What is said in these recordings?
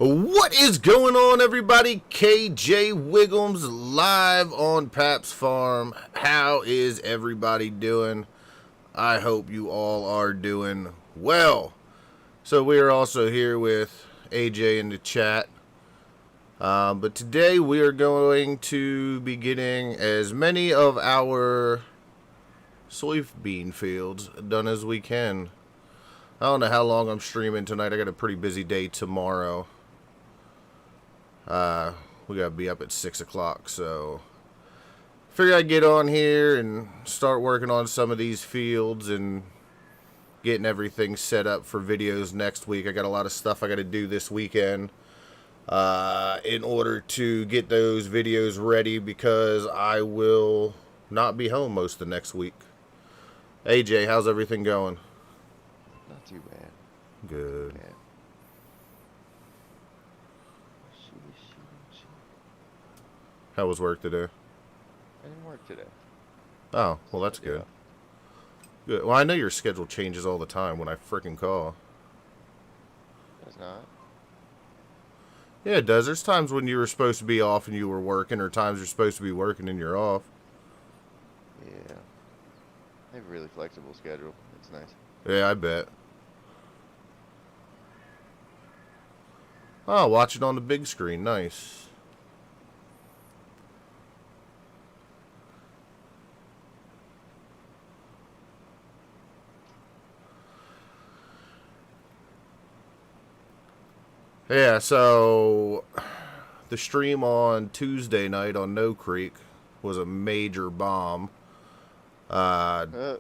What is going on, everybody? KJ Wiggums live on Paps Farm. How is everybody doing? I hope you all are doing well. So we are also here with AJ in the chat. But today we are going to be getting as many of our soybean fields done as we can. I don't know how long I'm streaming tonight. I got a pretty busy day tomorrow. We gotta be up at 6 o'clock, so figure I'd get on here and start working on some of these fields and getting everything set up for videos next week. I got a lot of stuff I gotta do this weekend in order to get those videos ready, because I will not be home most of the next week. AJ, how's everything going? Not too bad. Good. Yeah. How was work today? I didn't work today. Oh, well, that's good. Good. Well, I know your schedule changes all the time when I frickin' call. It's not. Yeah, it does. There's times when you were supposed to be off and you were working, or times you're supposed to be working and you're off. Yeah. They have a really flexible schedule. It's nice. Yeah, I bet. Oh, watch it on the big screen. Nice. Yeah, so the stream on Tuesday night on No Creek was a major bomb. The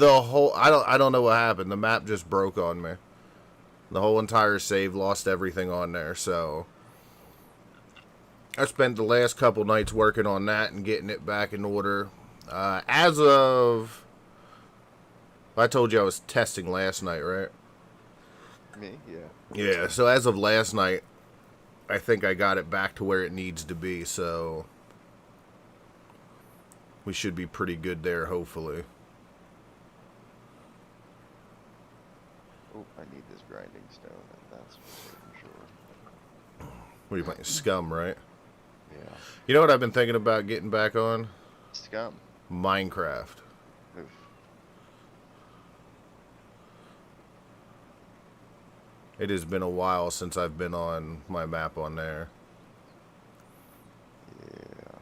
whole I don't know what happened. The map just broke on me. The whole entire save lost everything on there. So I spent the last couple nights working on that and getting it back in order. As of, I told you I was testing last night, right? Me? Yeah. Yeah, so as of last night, I think I got it back to where it needs to be, so we should be pretty good there, hopefully. Oh, I need this grinding stone. That's for sure. What are you playing? Scum, right? Yeah. You know what I've been thinking about getting back on? Scum. Minecraft. Oof. It has been a while since I've been on my map on there. Yeah.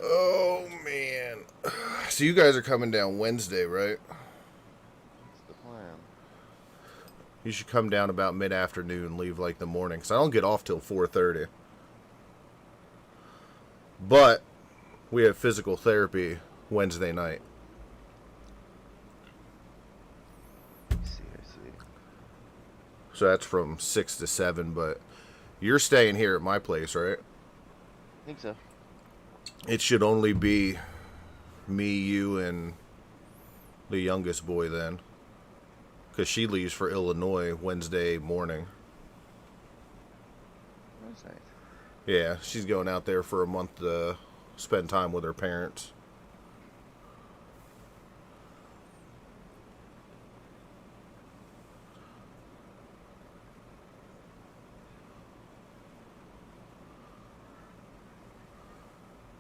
Oh, man. So you guys are coming down Wednesday, right? That's the plan. You should come down about mid-afternoon, leave like the morning, because I don't get off till 4:30. But we have physical therapy Wednesday night. I see. So that's from 6 to 7, but you're staying here at my place, right? I think so. It should only be me, you, and the youngest boy then. Because she leaves for Illinois Wednesday morning. That's nice. Yeah, she's going out there for a month to spend time with her parents.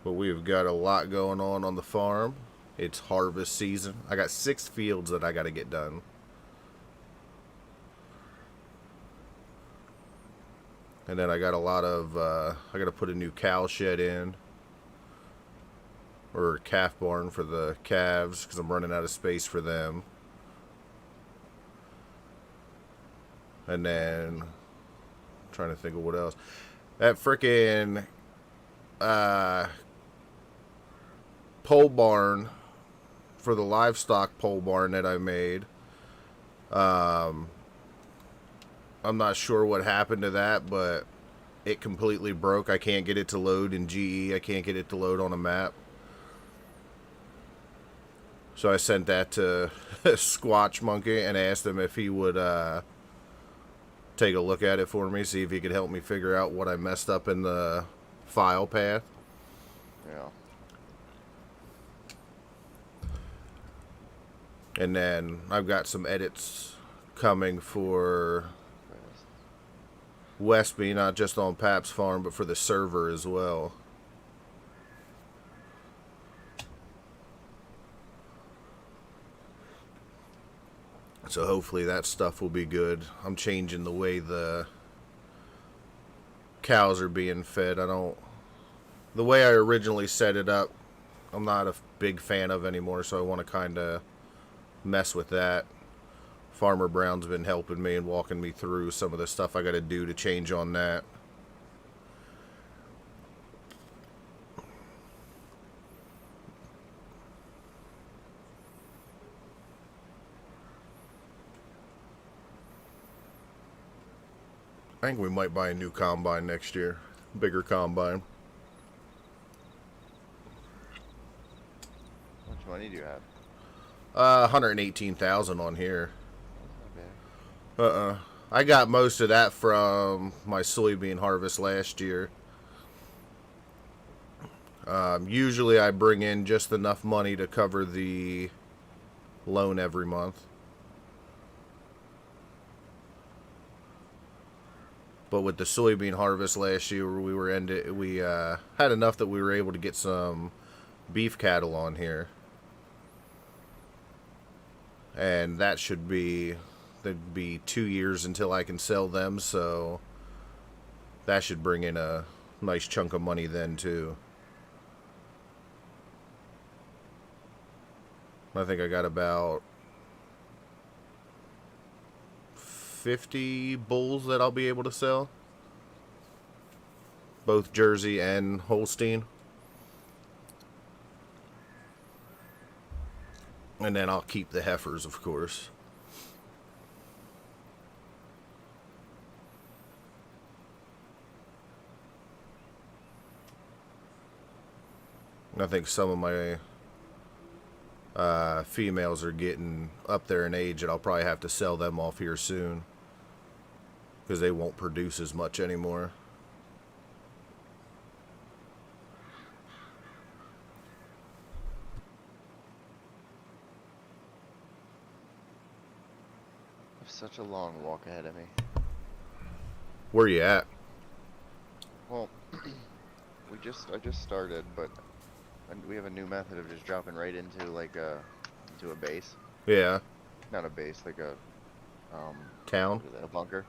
But we've got a lot going on the farm. It's harvest season. I got 6 fields that I got to get done. And then I got a lot of, I got to put a new cow shed in. Or a calf barn for the calves, because I'm running out of space for them. And then, I'm trying to think of what else. That frickin' pole barn for the livestock pole barn that I made. I'm not sure what happened to that, but it completely broke. I can't get it to load in GE. I can't get it to load on a map. So I sent that to Squatch Monkey and asked him if he would take a look at it for me, see if he could help me figure out what I messed up in the file path. Yeah. And then I've got some edits coming for Westby, not just on Paps Farm, but for the server as well. So hopefully that stuff will be good. I'm changing the way the cows are being fed. The way I originally set it up, I'm not a big fan of anymore, so I want to kind of mess with that. Farmer Brown's been helping me and walking me through some of the stuff I got to do to change on that. I think we might buy a new combine next year. Bigger combine. How much money do you have? 118,000 on here. That's not bad. I got most of that from my soybean harvest last year. Usually I bring in just enough money to cover the loan every month. But with the soybean harvest last year, we had enough that we were able to get some beef cattle on here. And that should be, there'd be 2 years until I can sell them, so that should bring in a nice chunk of money then too. I think I got about 50 bulls that I'll be able to sell. Both Jersey and Holstein. And then I'll keep the heifers, of course. I think some of my females are getting up there in age, and I'll probably have to sell them off here soon because they won't produce as much anymore. I have such a long walk ahead of me. Where you at? Well, I just started, but we have a new method of just dropping right into like into a base. Yeah. Not a base, like a Town? a bunker.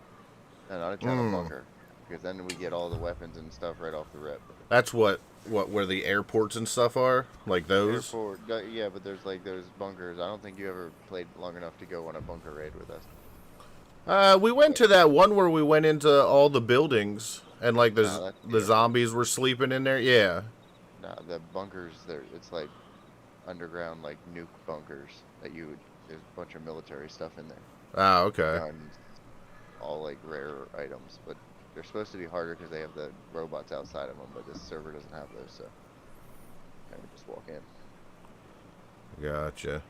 No, not a town, a bunker. Because then we get all the weapons and stuff right off the rip. That's where the airports and stuff are? Like those? Airport, yeah, but there's like those bunkers. I don't think you ever played long enough to go on a bunker raid with us. We went to that one where we went into all the buildings and like the zombies were sleeping in there. Yeah. Nah, the bunkers it's like underground like nuke bunkers that there's a bunch of military stuff in there. Ah, okay. Guns, all like rare items, but they're supposed to be harder because they have the robots outside of them, but this server doesn't have those, so kind of just walk in. Gotcha.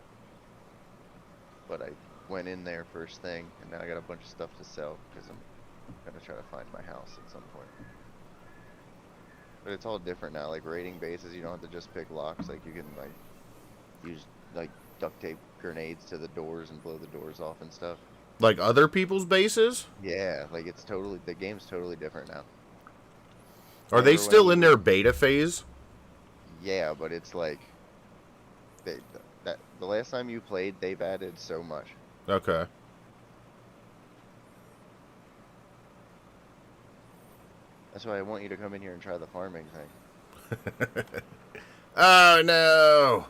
But I went in there first thing, and now I got a bunch of stuff to sell because I'm gonna try to find my house at some point. But it's all different now. Like raiding bases, you don't have to just pick locks. Like you can like use like duct tape grenades to the doors and blow the doors off and stuff. Like other people's bases? Yeah, like the game's totally different now. Are they still in their beta phase? Yeah, but it's like the last time you played, they've added so much. Okay. That's why I want you to come in here and try the farming thing. Oh no!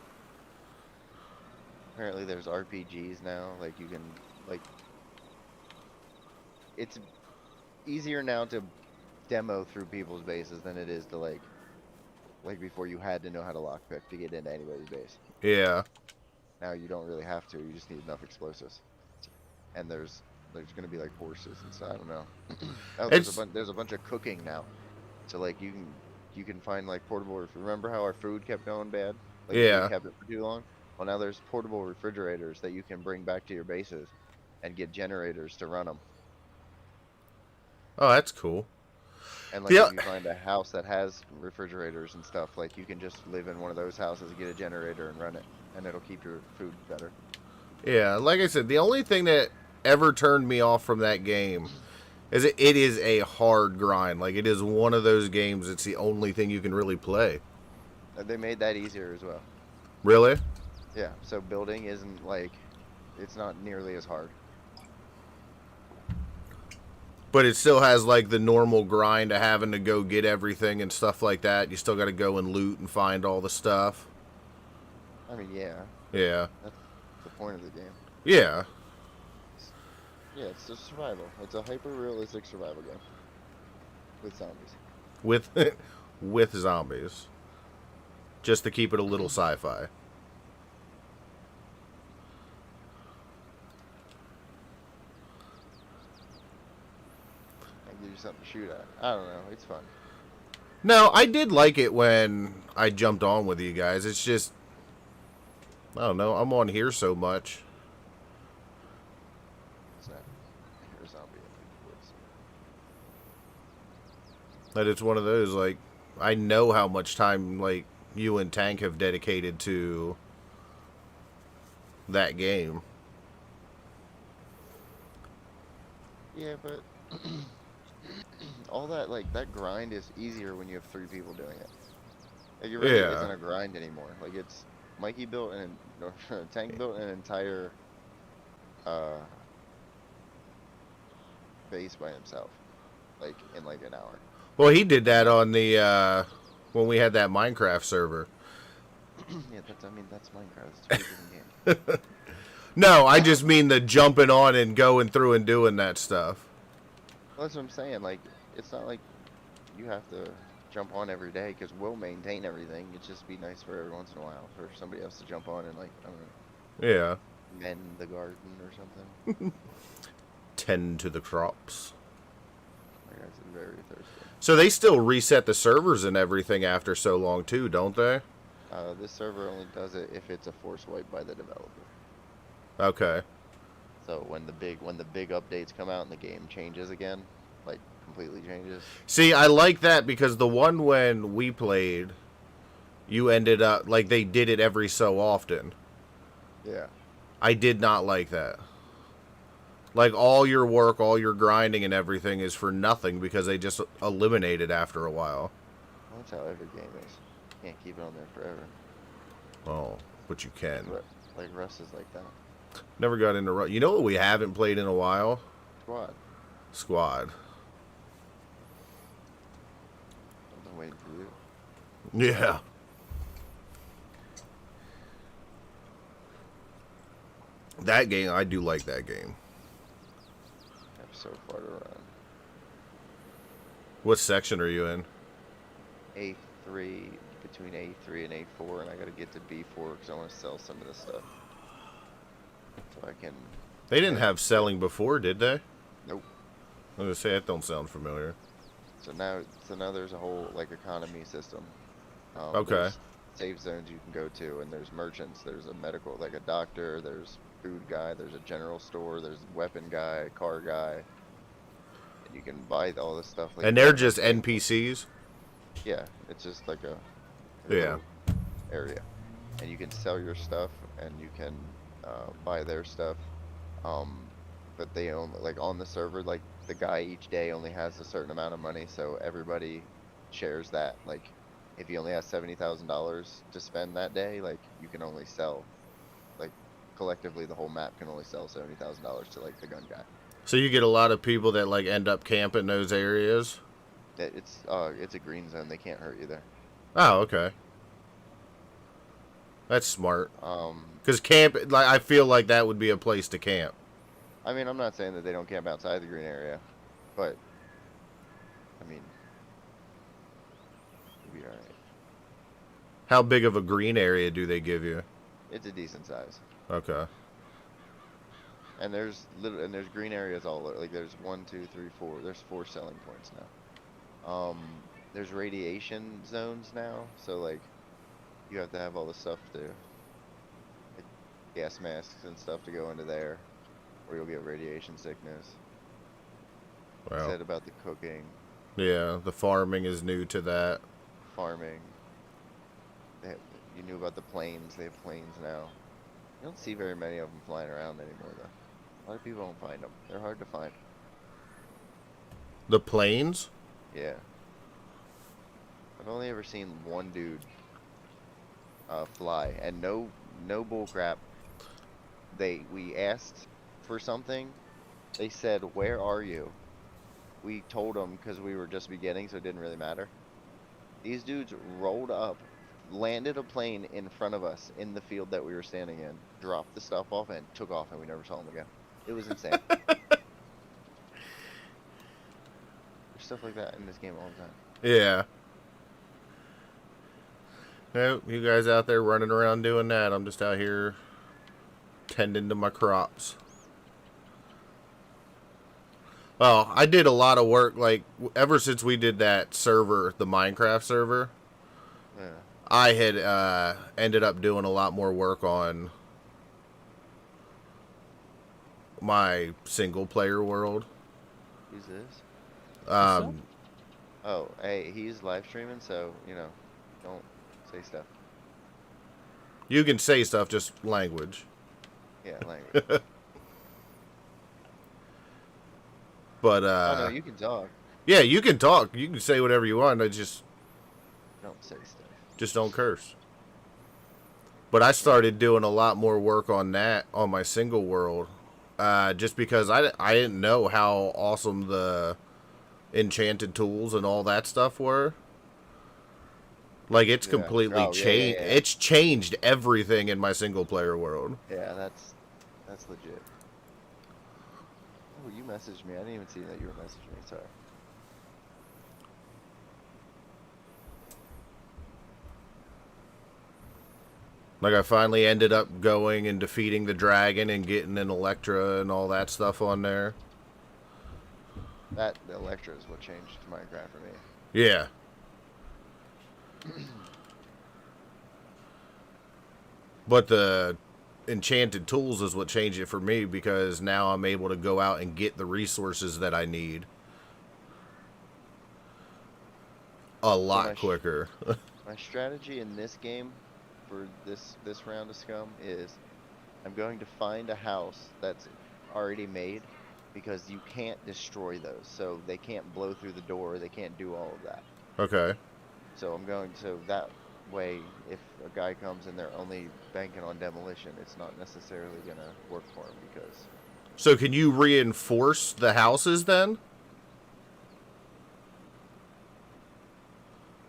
Apparently there's RPGs now, like you can, like, it's easier now to demo through people's bases than it is to like before you had to know how to lockpick to get into anybody's base. Yeah. Now you don't really have to, you just need enough explosives. And there's gonna be like horses and stuff, I don't know. Oh, there's a bunch of cooking now. So like you can find like portable, remember how our food kept going bad? Like yeah. We kept it for too long? Well, now there's portable refrigerators that you can bring back to your bases and get generators to run them. Oh, that's cool. And like if you find a house that has refrigerators and stuff, like you can just live in one of those houses and get a generator and run it, and it'll keep your food better. Yeah, like I said, the only thing that ever turned me off from that game is it is a hard grind. Like, it is one of those games, it's the only thing you can really play. They made that easier as well. Really? Yeah, so building isn't like, it's not nearly as hard. But it still has, like, the normal grind of having to go get everything and stuff like that. You still got to go and loot and find all the stuff. I mean, yeah, Yeah. that's the point of the game. Yeah. Yeah, it's just survival. It's a hyper-realistic survival game with zombies. With with zombies. Just to keep it a little sci-fi. And give you something to shoot at. I don't know. It's fun. No, I did like it when I jumped on with you guys. It's just, I don't know, I'm on here so much. It's not. You're a zombie in the woods. That it's one of those, like, I know how much time, like, you and Tank have dedicated to that game. Yeah, but all that, like, that grind is easier when you have 3 people doing it. Like, it really Yeah. isn't a grind anymore. Like, it's, Mikey built an, or Tank built an entire, base by himself. Like, in like an hour. Well, he did that on the, when we had that Minecraft server. Yeah, that's, I mean, that's Minecraft. It's a pretty different game. No, I just mean the jumping on and going through and doing that stuff. Well, that's what I'm saying. Like, it's not like you have to jump on every day, because we'll maintain everything. It'd just be nice for every once in a while for somebody else to jump on and, like, I don't know, Yeah. mend the garden or something. Tend to the crops. My guys are very thirsty. So they still reset the servers and everything after so long too, don't they? This server only does it if it's a force wipe by the developer. Okay. So when the big updates come out and the game changes again, like completely changes. See, I like that because the one when we played, you ended up, like, they did it every so often. Yeah. I did not like that. Like, all your work, all your grinding and everything is for nothing because they just eliminate it after a while. Well, that's how every game is. You can't keep it on there forever. Oh, but you can. Like Rust is like that. Never got into Rust. You know what we haven't played in a while? Squad. Squad. I've been waiting for you. Yeah. That game, I do like that game. I have so far to run. What section are you in? A3, between A3 and A4, and I gotta get to B4 because I want to sell some of this stuff. So I can... They didn't have selling before, did they? Nope. I was gonna say, that don't sound familiar. So now there's a whole, like, economy system. Okay. There's safe zones you can go to, and there's merchants, there's a medical, like a doctor, there's food guy, there's a general store, there's weapon guy, car guy. And you can buy all this stuff. Like, And they're just NPCs? yeah, it's just like a Yeah. area. And you can sell your stuff, and you can buy their stuff. But they own, like, on the server, like, the guy each day only has a certain amount of money, so everybody shares that. Like, if he only has $70,000 to spend that day, like, you can only sell, like, collectively the whole map can only sell $70,000 to, like, the gun guy. So you get a lot of people that, like, end up camping those areas? It's a green zone, they can't hurt you there. Oh, okay. That's smart. Because camp, like, I feel like that would be a place to camp. I mean, I'm not saying that they don't camp outside the green area, but, I mean, you'll be alright. How big of a green area do they give you? It's a decent size. Okay. And there's green areas all over. Like, there's 1, 2, 3, 4. There's 4 selling points now. There's radiation zones now, so, like, you have to have all the stuff to, like, gas masks and stuff to go into there, or you'll get radiation sickness. Wow. Said about the cooking, Yeah, the farming is new to that. farming. You knew about the planes. They have planes now. You don't see very many of them flying around anymore, though. A lot of people don't find them. They're hard to find. The planes? Yeah. I've only ever seen one dude fly, and no bull crap. We asked for something. They said, "Where are you?" We told them because we were just beginning, so it didn't really matter. These dudes rolled up, landed a plane in front of us in the field that we were standing in, dropped the stuff off, and took off, and we never saw them again. It was insane. There's stuff like that in this game all the time. Yeah. Nope, you guys out there running around doing that. I'm just out here tending to my crops. Well, I did a lot of work, like, ever since we did that server, the Minecraft server, Yeah. I had ended up doing a lot more work on my single-player world. Who's this? Um, Oh, hey, he's live streaming, so, you know, don't say stuff. you can say stuff, just language. Yeah, language. But, Oh, no, you can talk. yeah, you can talk. You can say whatever you want. I just Don't say stuff. don't curse. But I started doing a lot more work on that on my single world, just because I didn't know how awesome the enchanted tools and all that stuff were. Like, it's Yeah. completely Oh, yeah, changed. yeah. It's changed everything in my single player world. Yeah, that's legit. Oh, you messaged me. I didn't even see that you were messaging me. Sorry. Like, I finally ended up going and defeating the dragon and getting an Electra and all that stuff on there. The Electra is what changed Minecraft for me. Yeah. But the enchanted tools is what changed it for me, because now I'm able to go out and get the resources that I need a lot quicker. My strategy in this game for this round of Scum is I'm going to find a house that's already made, because you can't destroy those, so they can't blow through the door, they can't do all of that. Okay. So that way, if a guy comes and they're only banking on demolition, it's not necessarily gonna work for him, because... So can you reinforce the houses then?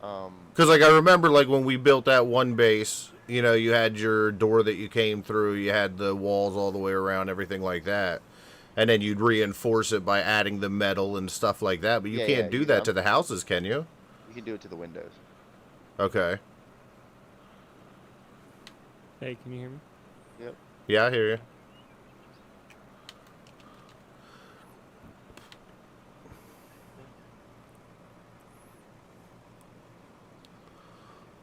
Because, like, I remember, like, when we built that one base, you know, you had your door that you came through, you had the walls all the way around, everything like that. And then you'd reinforce it by adding the metal and stuff like that. But you can't do that to the houses, can you? You can do it to the windows. Okay. Hey, can you hear me? Yep. Yeah, I hear you.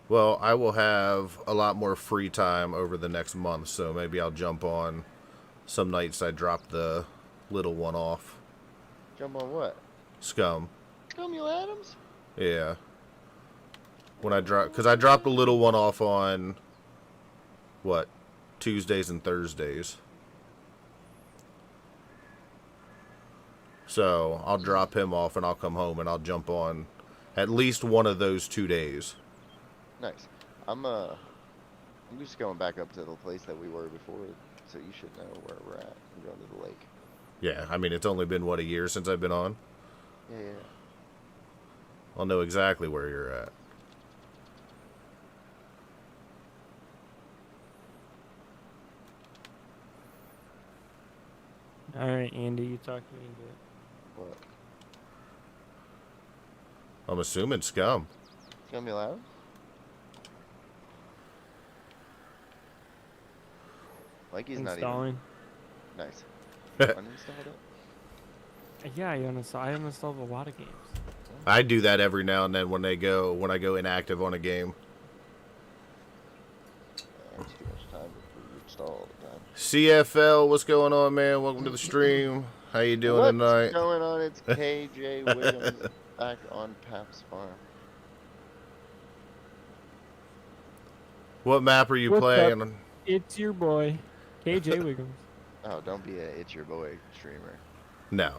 Well, I will have a lot more free time over the next month, so maybe I'll jump on some nights I drop the little one off. Jump on what? Scum. Samuel Adams? Yeah. When I drop, because I dropped the little one off on, what, Tuesdays and Thursdays. So I'll drop him off and I'll come home and I'll jump on at least one of those 2 days. Nice. I'm just going back up to the place that we were before, so you should know where we're at. I'm going to the lake. Yeah, I mean, it's only been, what, a year since I've been on? Yeah. I'll know exactly where you're at. Alright, Andy, you talked me into it. What? I'm assuming Scum. Samuel Adams? Like he's not Installing. even... Nice. Uninstalled it? Yeah, I uninstalled a lot of games. I do that every now and then when I go inactive on a game. That's too much time to install all the time. CFL, what's going on, man? Welcome to the stream. How you doing tonight? What's going on? It's KJ Williams back on Paps Farm. What map are you What's playing? up? It's your boy. KJ Wiggums. Oh, don't be a it's your boy streamer. No.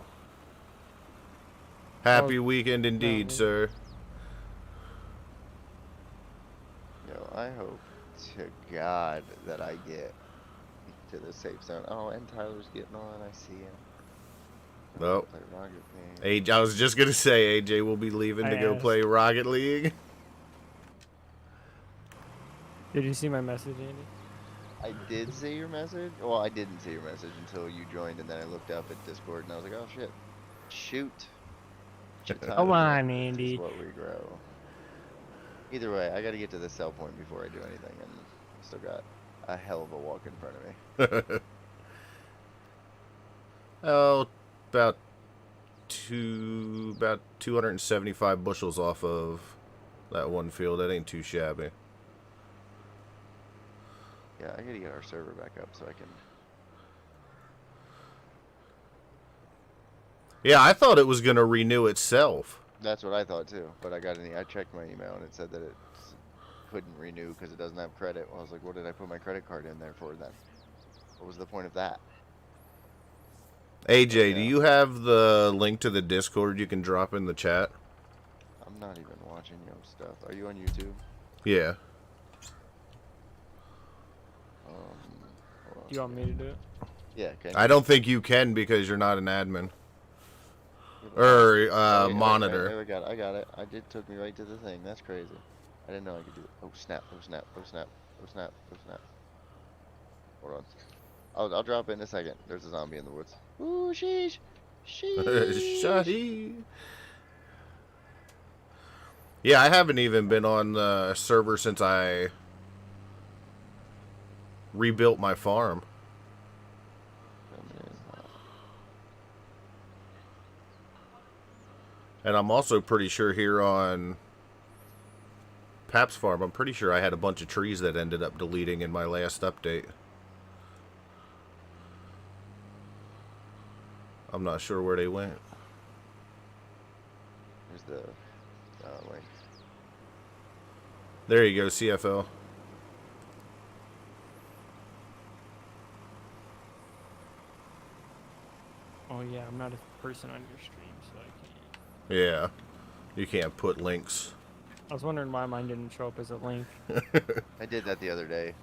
Happy Oh, weekend indeed, no. sir. Yo, I hope to God that I get to the safe zone. Oh, and Tyler's getting on. I see him. Oh. Play Rocket League. I was just gonna say AJ will be leaving to go asked. play Rocket League. Did you see my message, Andy? I did see your message. Well, I didn't see your message until you joined, and then I looked up at Discord, and I was like, oh shit. Shoot. Come on, This Andy. is what we grow. Either way, I gotta get to the sell point before I do anything, and still got a hell of a walk in front of me. Oh, about 275 bushels off of that one field. That ain't too shabby. Yeah, I gotta get our server back up so I can. Yeah, I thought it was gonna renew itself. That's what I thought too, but I checked my email and it said that it couldn't renew because it doesn't have credit. Well, I was like, what did I put my credit card in there for then? What was the point of that? AJ, Yeah. do you have the link to the Discord you can drop in the chat? I'm not even watching your stuff. Are you on YouTube? Yeah. Hold on. Do you want me to do it? Yeah, okay. I don't think you can because you're not an admin. Yeah, Or wait, monitor. I got it. It took me right to the thing. That's crazy. I didn't know I could do it. Oh snap! Oh snap! Oh snap! Oh snap! Oh snap! Hold on. I'll drop it in a second. There's a zombie in the woods. Ooh, sheesh! Sheesh! Shahi. Yeah, I haven't even been on the server since I rebuilt my farm. And I'm also pretty sure here on Paps Farm, I'm pretty sure I had a bunch of trees that ended up deleting in my last update. I'm not sure where they went. Here's the link. There you go, CFL. Oh yeah, I'm not a person on your stream, so I can't. Yeah. You can't put links. I was wondering why mine didn't show up as a link. I did that the other day.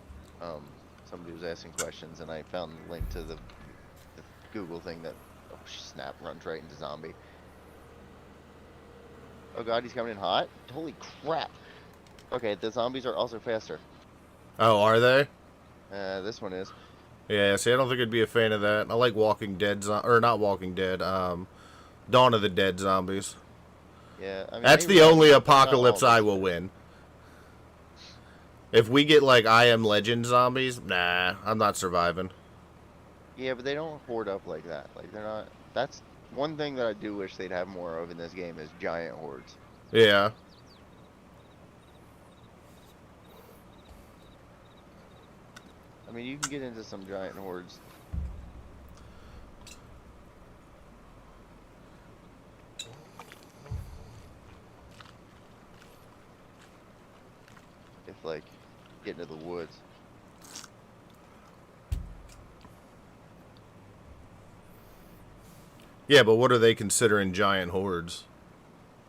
Somebody was asking questions, and I found the link to the Google thing that, oh snap, runs right into zombie. Oh god, he's coming in hot? Holy crap! Okay, the zombies are also faster. Oh, are they? This one is. Yeah, see, I don't think I'd be a fan of that. I like Walking Dead, or not Walking Dead, Dawn of the Dead zombies. Yeah, I mean, That's they the run, only but they're not apocalypse all I this will good. win. If we get like I Am Legend zombies, nah, I'm not surviving. Yeah, but they don't horde up like that. Like, they're not. That's one thing that I do wish they'd have more of in this game is giant hordes. Yeah. I mean, you can get into some giant hordes. If, like, get into the woods. Yeah, but what are they considering giant hordes?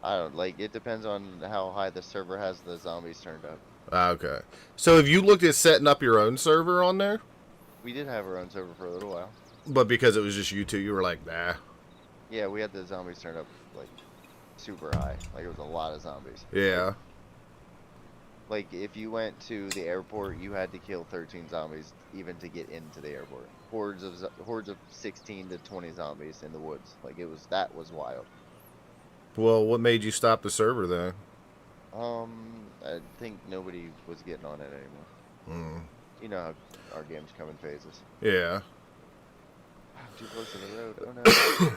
I don't, like, it depends on how high the server has the zombies turned up. Ah, okay. So have you looked at setting up your own server on there? We did have our own server for a little while. But because it was just you two, you were like, nah. Yeah, we had the zombies turned up, like, super high. Like, it was a lot of zombies. Yeah. Like, if you went to the airport, you had to kill 13 zombies even to get into the airport. Hordes of 16 to 20 zombies in the woods. Like, that was wild. Well, what made you stop the server then? I think nobody was getting on it anymore. Hmm. You know how our games come in phases. Yeah. Too close to the road. Oh no.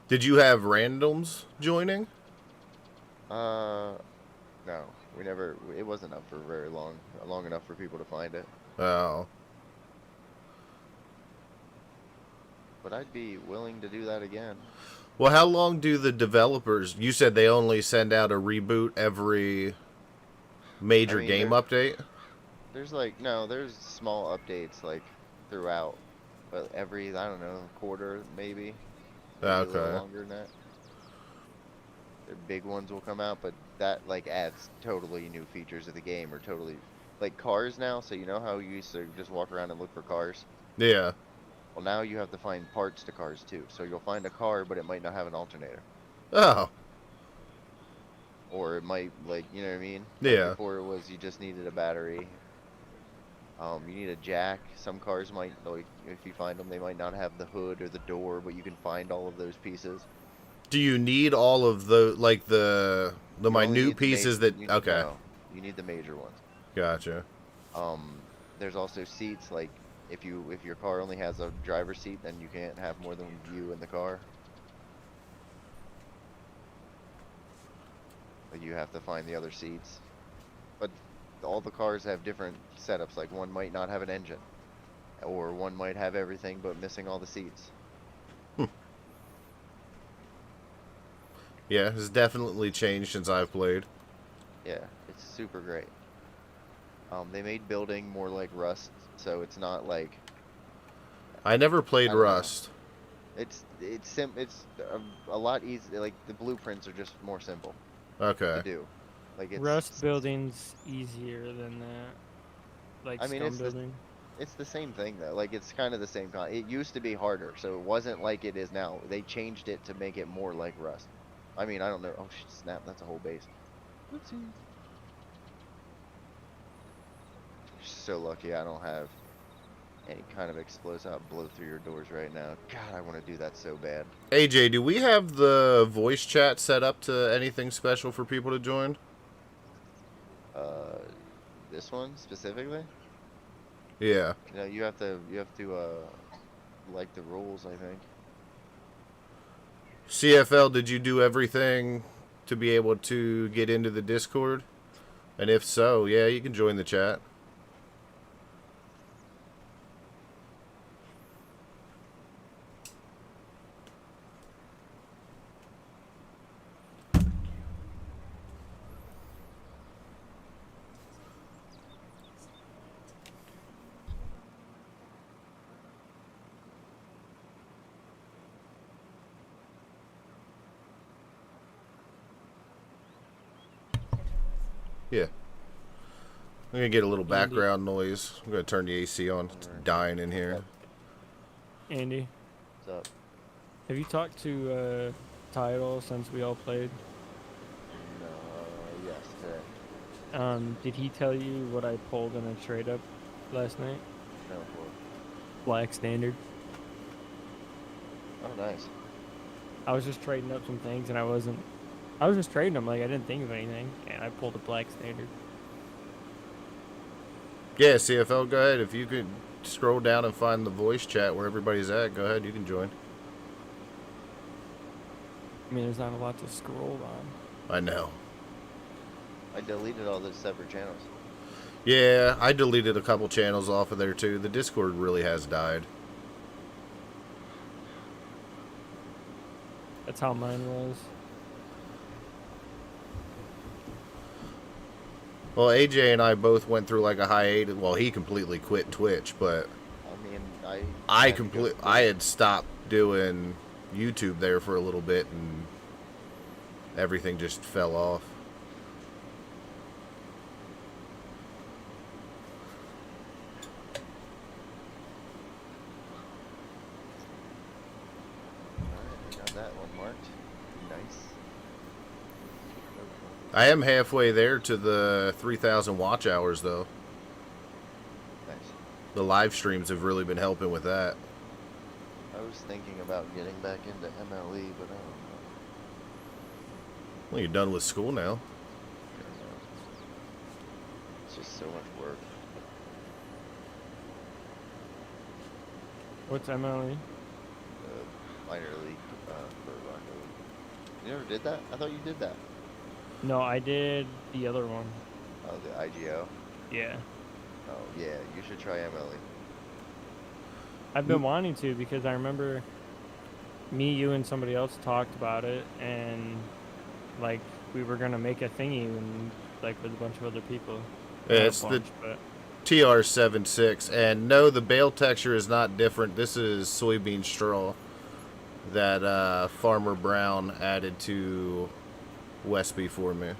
Did you have randoms joining? No. We never. It wasn't up for very long. Long enough for people to find it. Oh. But I'd be willing to do that again. Well, how long do the developers... You said they only send out a reboot every major game update? There's like no, there's small updates like throughout, but every I don't know quarter maybe, maybe a little Okay. longer than that. The big ones will come out, but that like adds totally new features of the game or totally like cars now. So you know how you used to just walk around and look for cars? Yeah. Well, now you have to find parts to cars too. So you'll find a car, but it might not have an alternator, Oh. or it might like you know what I mean? Like Yeah. before it was you just needed a battery. You need a jack. Some cars might like if you find them, they might not have the hood or the door, but you can find all of those pieces. Do you need all of the like the You only minute need the pieces that? you Okay. no, you need the major ones. Gotcha. There's also seats like if your car only has a driver's seat, then you can't have more than you in the car. Like you have to find the other seats. But all the cars have different setups. Like one might not have an engine, or one might have everything but missing all the seats. Yeah, it's definitely changed since I've played. Yeah, it's super great. They made building more like Rust, so it's not like I never I played don't know. Rust. It's a lot easy. Like the blueprints are just more simple to Okay. do. Like Rust building's easier than that. Like I mean, stone building. it's the same thing though. Like it's kind of the same kind. It used to be harder, so it wasn't like it is now. They changed it to make it more like Rust. I mean, I don't know. Oh snap! That's a whole base. Oopsie. So lucky I don't have any kind of explosive. I'll blow through your doors right now. God, I want to do that so bad. AJ, do we have the voice chat set up to anything special for people to join? Uh, this one specifically? Yeah. You know, you have to like the rules, I think. CFL, did you do everything to be able to get into the Discord? And if so, yeah, you can join the chat. Yeah. I'm going to get a little background noise. I'm going to turn the AC on. It's dying in here. Andy, What's up? have you talked to Tidal since we all played? No, yes, today. Did he tell you what I pulled in a trade up last night? No, for. Black standard. Oh, nice. I was just trading up some things and I was just trading them like I didn't think of anything, and I pulled a black standard. Yeah, CFL, go ahead. If you could scroll down and find the voice chat where everybody's at, go ahead. You can join. I mean, there's not a lot to scroll on. I know. I deleted all those separate channels. Yeah, I deleted a couple channels off of there too. The Discord really has died. That's how mine was. Well, AJ and I both went through like a hiatus. Well, he completely quit Twitch, but I mean, I had stopped doing YouTube there for a little bit, and everything just fell off. Alright, I got that one marked. Nice. I am halfway there to the 3,000 watch hours, though. Nice. The live streams have really been helping with that. I was thinking about getting back into MLE, but I don't know. Well, you're done with school now. I don't know. It's just so much work. What's MLE? Minor league for Rocket League. You never did that? I thought you did that. No, I did the other one. Oh, the IGO. Yeah. Oh yeah, you should try MLE. I've been wanting to because I remember me, you, and somebody else talked about it, and like we were gonna make a thingy and like with a bunch of other people. Yeah, Not a it's bunch, but TR76. And no, the bale texture is not different. This is soybean straw that Farmer Brown added to Westby for me.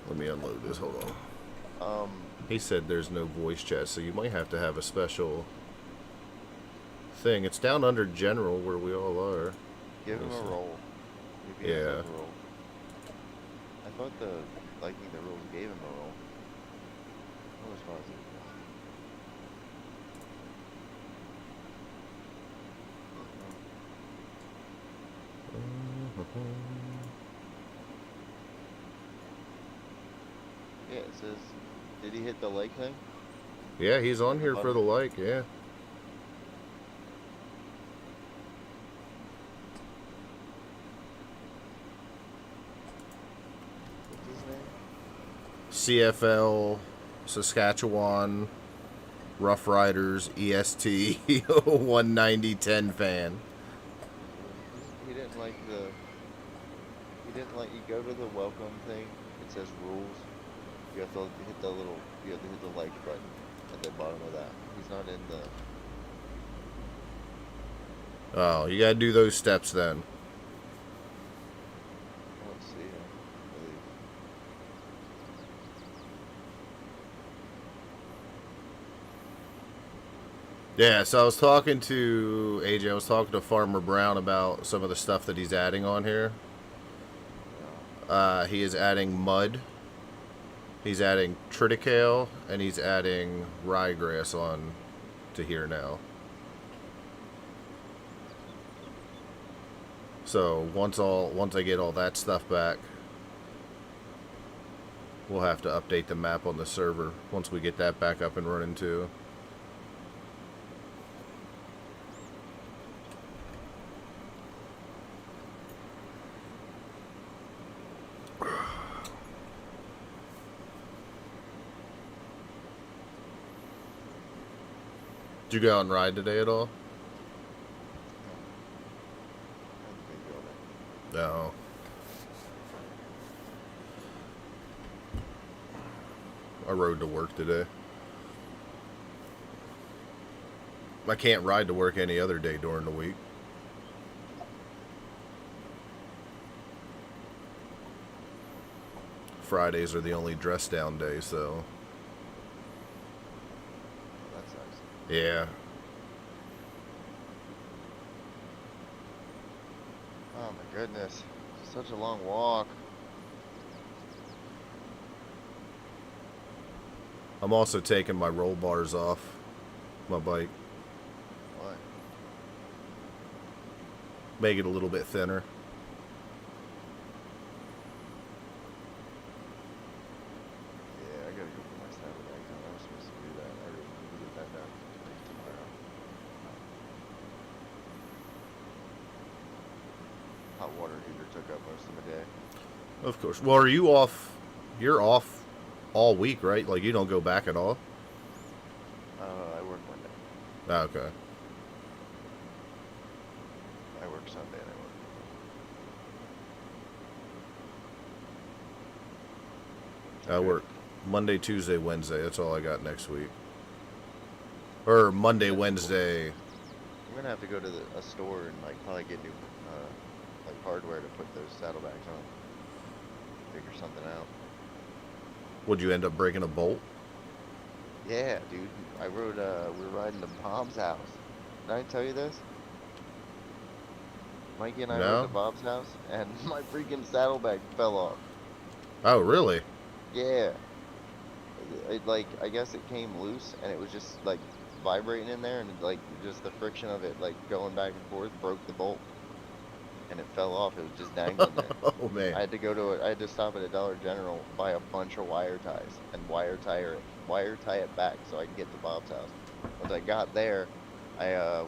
Let me unload this. Hold on. He said there's no voice chat, so you might have to have a special thing. It's down under general where we all are. Give him a roll. Yeah. A roll. I thought the liking the rules gave him a roll. What was positive? Yeah, it says, did he hit the like thing? Yeah, he's on here for the like, yeah. What's his name? CFL, Saskatchewan, Rough Riders, EST, 190-10 fan. He didn't like the... He didn't let you go to the welcome thing. It says rules. You have to hit the little... You have to hit the like button at the bottom of that. He's not in the... Oh, you gotta do those steps then. Let's see. I believe. Yeah, so I was talking to AJ, I was talking to Farmer Brown about some of the stuff that he's adding on here. He is adding mud, he's adding triticale, and he's adding ryegrass on to here now. So once I get all that stuff back, we'll have to update the map on the server once we get that back up and running too. Did you go out and ride today at all? No. I rode to work today. I can't ride to work any other day during the week. Fridays are the only dress down days, so. That sucks. Yeah. Oh my goodness. Such a long walk. I'm also taking my roll bars off my bike. Why? Make it a little bit thinner. Yeah, I gotta go put my saddlebags on. I was supposed to do that. I really need to get that done tomorrow. Hot water heater took up most of my day. Of course. Well, are you off? You're off all week, right? Like, you don't go back at all? I work Monday. Ah, okay. I work Sunday and I work. I work Monday, Tuesday, Wednesday. That's all I got next week. Or Monday, Wednesday. I'm gonna have to go to a store and like probably get new like hardware to put those saddlebags on. Figure something out. Would you end up breaking a bolt? Yeah, dude. I rode. We were riding to Bob's house. Did I tell you this? Mikey and I No. rode to Bob's house, and my freaking saddlebag fell off. Oh, really? Yeah. It like I guess it came loose, and it was just like vibrating in there, and like just the friction of it like going back and forth broke the bolt, and it fell off. It was just dangling there. Oh, man. I had to stop at a Dollar General, buy a bunch of wire ties, and wire tie it back so I can get to Bob's house. Once I got there,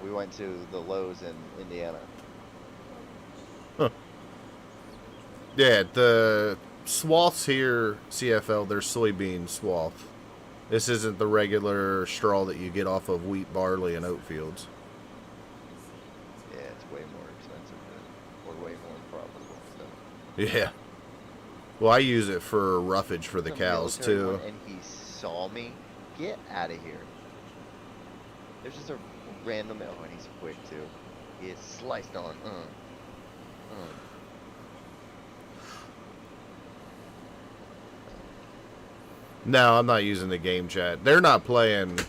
we went to the Lowe's in Indiana. Huh. Yeah, the swaths here, CFL, they're soybean swath. This isn't the regular straw that you get off of wheat, barley, and oat fields. Yeah, it's way more expensive. Yeah. Well, I use it for roughage for the a cows military too. one and he saw me. Get out of here. There's just a random, oh, and he's quick too. He is sliced on. No, I'm not using the game chat. They're not playing.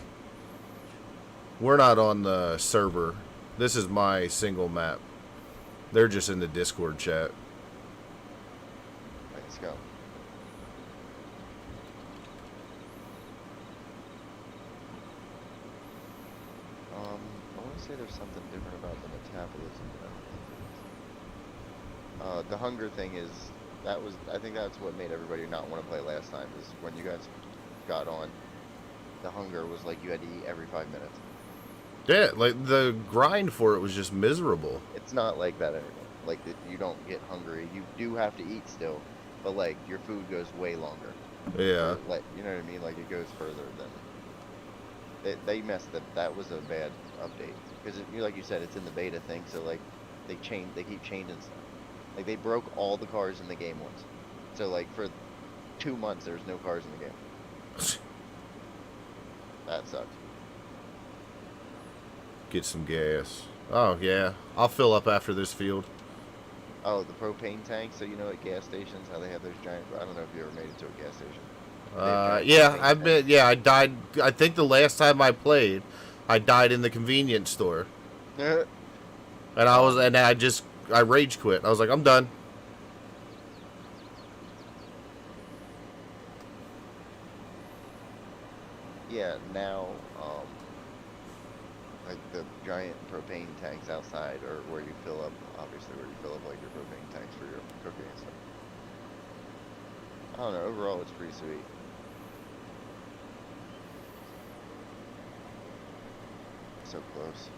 We're not on the server. This is my single map. They're just in the Discord chat. Let's go. I want to say there's something different about the metabolism, but I don't think there is. The hunger thing is, I think that's what made everybody not want to play last time, is when you guys got on, the hunger was like you had to eat every 5 minutes. Yeah, like the grind for it was just miserable. It's not like that anymore. Like, you don't get hungry. You do have to eat still, but like your food goes way longer. Yeah. Like, you know what I mean? Like, it goes further than. They messed up. That was a bad update because, like you said, it's in the beta thing. So like, they keep changing stuff. Like, they broke all the cars in the game once. So like, for 2 months there's no cars in the game. That sucks. Get some gas. Oh yeah, I'll fill up after this field. Oh, the propane tank. So you know at gas stations how they have those giant. I don't know if you ever made it to a gas station. Yeah, I've been. Yeah, I died. I think the last time I played, I died in the convenience store, and I rage quit. I was like, I'm done. Yeah, now, like the giant propane tanks outside, or where you fill up, obviously where you fill up like your propane tanks for your cooking and stuff. I don't know, overall it's pretty sweet. So close.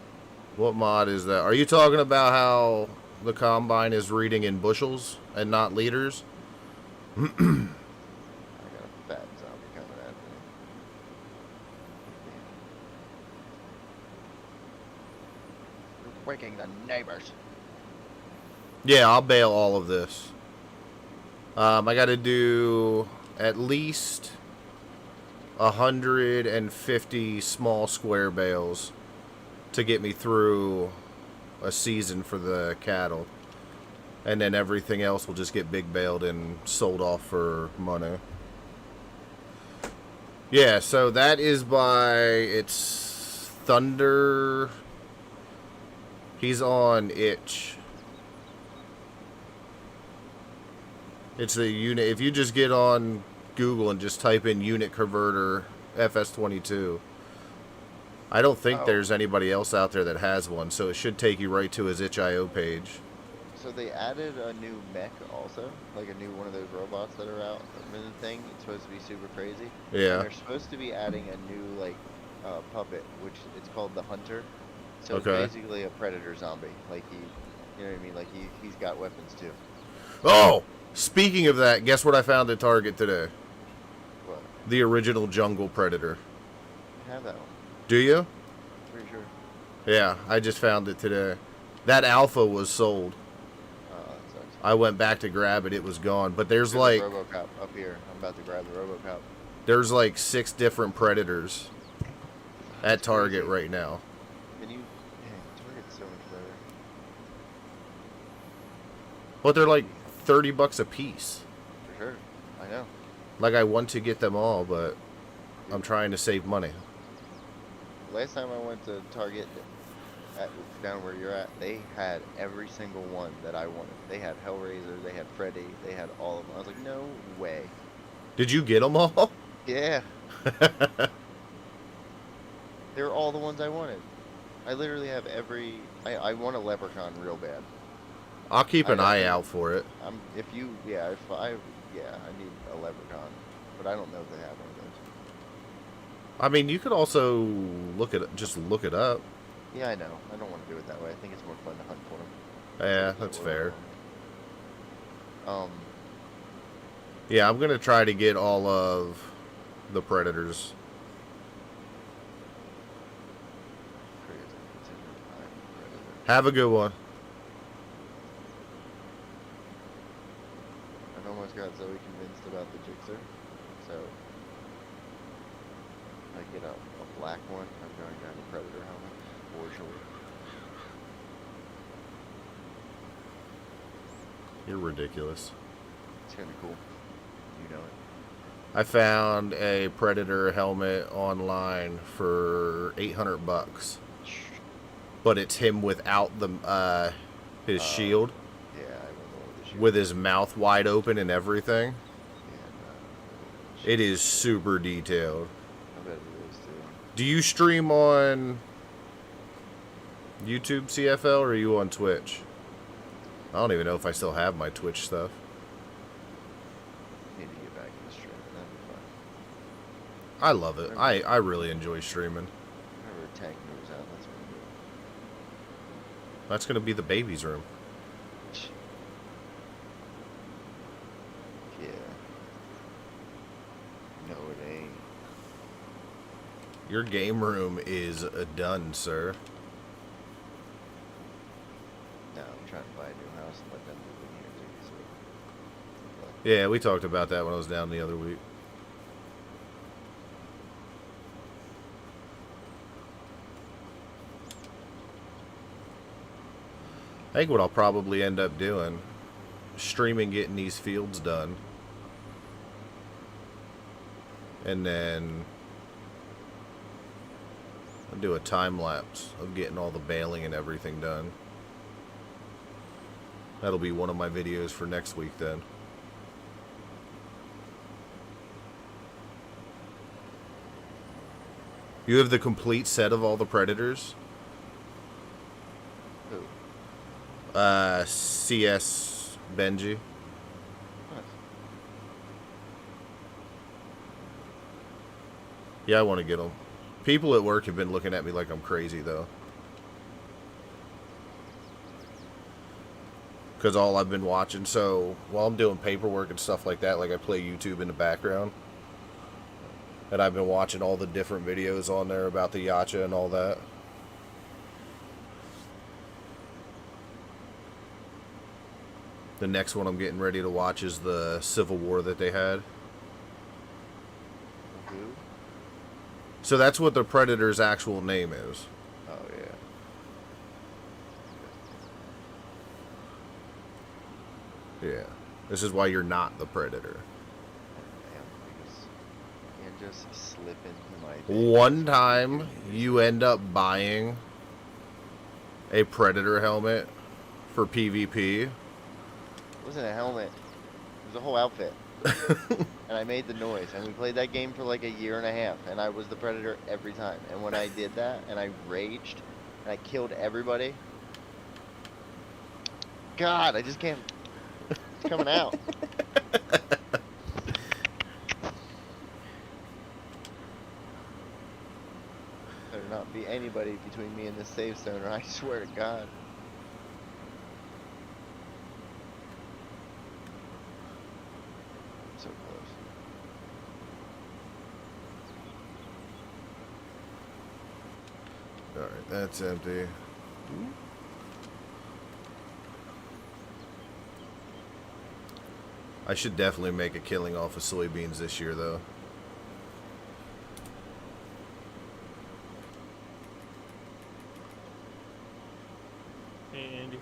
What mod is that? Are you talking about how the combine is reading in bushels and not liters? I got a fat zombie coming at me. You're waking the neighbors. Yeah, I'll bail all of this. I got to do at least 150 small square bales to get me through a season for the cattle. And then everything else will just get big baled and sold off for money. Yeah, so that is it's Thunder. He's on Itch. It's the unit. If you just get on Google and just type in unit converter FS22, I don't think there's anybody else out there that has one, so it should take you right to his itch.io page. So they added a new mech also, like a new one of those robots that are out in the thing. It's supposed to be super crazy. Yeah. And they're supposed to be adding a new like puppet, which it's called the Hunter. So Okay. it's basically a predator zombie. Like you know what I mean? Like he's got weapons too. Oh, speaking of that, guess what I found at Target today? What? The original Jungle Predator. I have that one. Do you? Pretty sure. Yeah, I just found it today. That alpha was sold. That sucks. I went back to grab it. It was gone. But there's There's like a RoboCop up here. I'm about to grab the RoboCop. there's like 6 different Predators at Target right now. Can you? Dang, Target's so much better. But they're like $30 a piece. For sure. I know. Like, I want to get them all, but I'm trying to save money. Last time I went to Target, down where you're at, they had every single one that I wanted. They had Hellraiser, they had Freddy, they had all of them. I was like, no way. Did you get them all? Yeah. They were all the ones I wanted. I literally have every. I want a Leprechaun real bad. I'll keep an eye out for it. I need a Leprechaun, but I don't know if they have one of those. I mean, you could also look it up. Yeah, I know. I don't want to do it that way. I think it's more fun to hunt for them. Yeah, that's fair. Um, Yeah, I'm gonna try to get all of the Predators. Have a good one. almost got Zoe convinced about the Jixer. So I get a black one. I'm going down the Predator helmet for sure. You're ridiculous. It's gonna be cool. You know it. I found a Predator helmet online for $800, but it's him without the his shield, Yeah, I remember the shield. with his mouth wide open and everything. And, It is super detailed. I bet it is too. Do you stream on YouTube CFL or are you on Twitch? I don't even know if I still have my Twitch stuff. Need to get back in the stream. That'd be fun. I love it. I really enjoy streaming. Whenever a tank moves out, that's what we do. That's going to be the baby's room. Yeah. No, it ain't. Your game room is done, sir. No, I'm trying to buy a new house and let them move in here too. So. But Yeah, we talked about that when I was down the other week. I think what I'll probably end up doing, streaming getting these fields done. And then I'll do a time lapse of getting all the baling and everything done. That'll be one of my videos for next week then. You have the complete set of all the Predators? who? CS Benji. Nice. Yeah, I want to get them. People at work have been looking at me like I'm crazy, though. Because all I've been watching, so while I'm doing paperwork and stuff like that, like I play YouTube in the background. And I've been watching all the different videos on there about the Yacha and all that. The next one I'm getting ready to watch is the Civil War that they had. Who? So that's what the Predator's actual name is. Oh, yeah. Yeah. This is why you're not the Predator. Damn, because you can't just slip into my One time you end up buying a Predator helmet for PvP. It wasn't a helmet. It was a whole outfit. And I made the noise. And we played that game for like a year and a half. And I was the Predator every time. And when I did that, and I raged, and I killed everybody. God, I just can't. It's coming out. There not be anybody between me and this save zone, or I swear to God. So close. Alright, that's empty. I should definitely make a killing off of soybeans this year, though. Hey, Andy.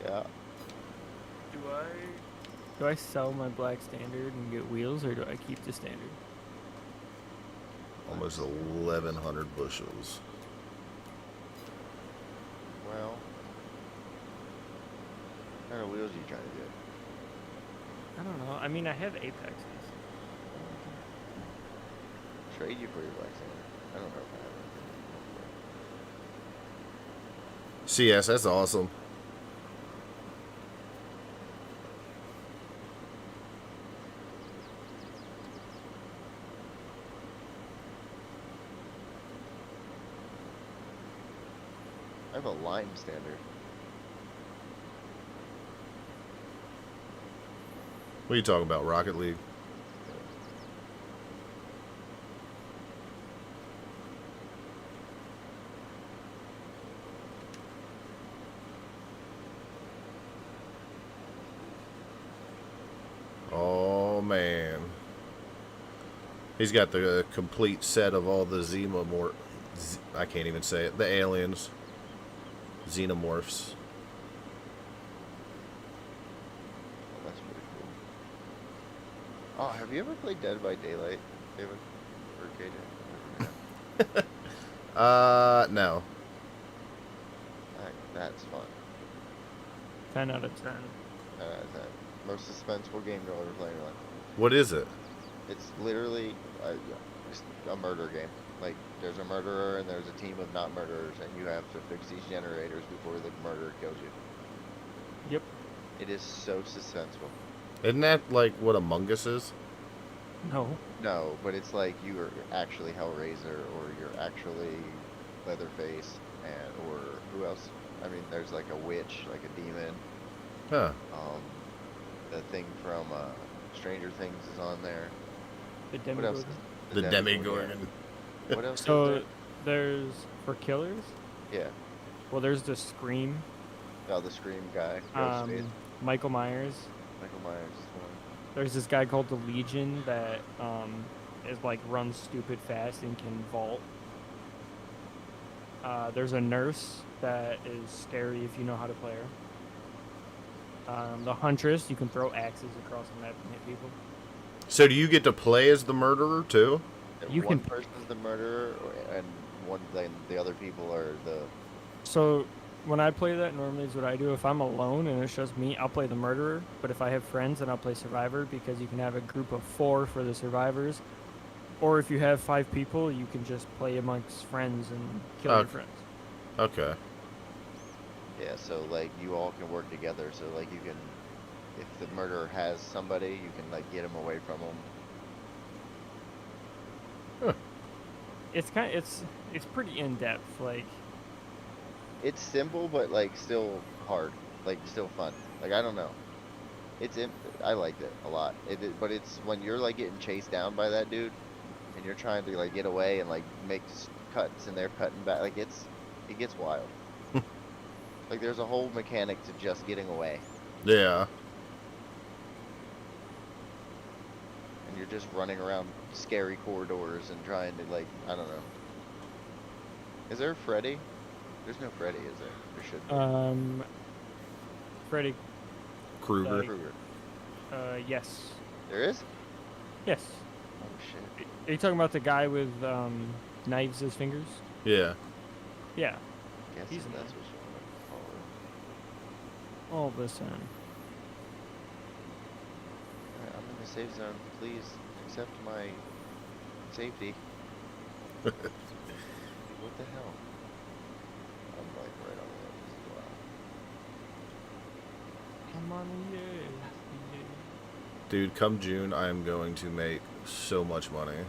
Yeah. Do I sell my black standard and get wheels, or do I keep the standard? Almost 1,100 bushels. Well. What kind of wheels are you trying to get? I don't know. I mean, I have Apexes. Trade you for your black standard. I don't know if I have anything. CS, that's awesome. I have a lime standard. What are you talking about, Rocket League? man. He's got the complete set of all the I can't even say it. The aliens. Xenomorphs. Oh, that's pretty cool. Oh, have you ever played Dead by Daylight, David? Or KJ? No. That's fun. 10 out of 10. That most suspenseful game you'll ever play in your life. What is it? It's literally just a murder game. Like, there's a murderer and there's a team of not murderers, and you have to fix these generators before the murderer kills you. Yep. It is so suspenseful. Isn't that like what Among Us is? No. No, but it's like you are actually Hellraiser, or you're actually Leatherface, or who else? I mean, there's like a witch, like a demon. Huh. The thing from Stranger Things is on there. The What else? Demigorgon. The Demigorgon. What else? So is there? there's for killers. Yeah. Well, there's the Scream. Oh, the Scream guy. Ghostface. Michael Myers. Michael Myers is one. There's this guy called the Legion that is like runs stupid fast and can vault. There's a nurse that is scary if you know how to play her. The Huntress, you can throw axes across the map and hit people. So do you get to play as the murderer too? And You one can- person's the murderer, and then the other people are the. So when I play that, normally is what I do. If I'm alone and it's just me, I'll play the murderer. But if I have friends, then I'll play survivor, because you can have a group of 4 for the survivors. Or if you have 5 people, you can just play amongst friends and kill your friends. Okay. Yeah, so like you all can work together. So like you can, if the murderer has somebody, you can like get him away from him. It's it's pretty in depth. Like, It's simple, but like still hard, like still fun. Like I don't know, I liked it a lot. But it's when you're like getting chased down by that dude, and you're trying to like get away and like make cuts, and they're cutting back. Like it gets wild. Like there's a whole mechanic to just getting away, Yeah. and you're just running around scary corridors and trying to like, I don't know. Is there a Freddy? There's no Freddy, is there? There should be. Freddy. Krueger. Krueger. Yes. There is? Yes. Oh shit. Are you talking about the guy with knives as fingers? Yeah. Yeah. Guess He's that's in what there. you All this in. Alright, I'm in the safe zone. Please accept my safety. What the hell? I'm like right on the edge as well. Come on, yeah. Dude, come June, I am going to make so much money.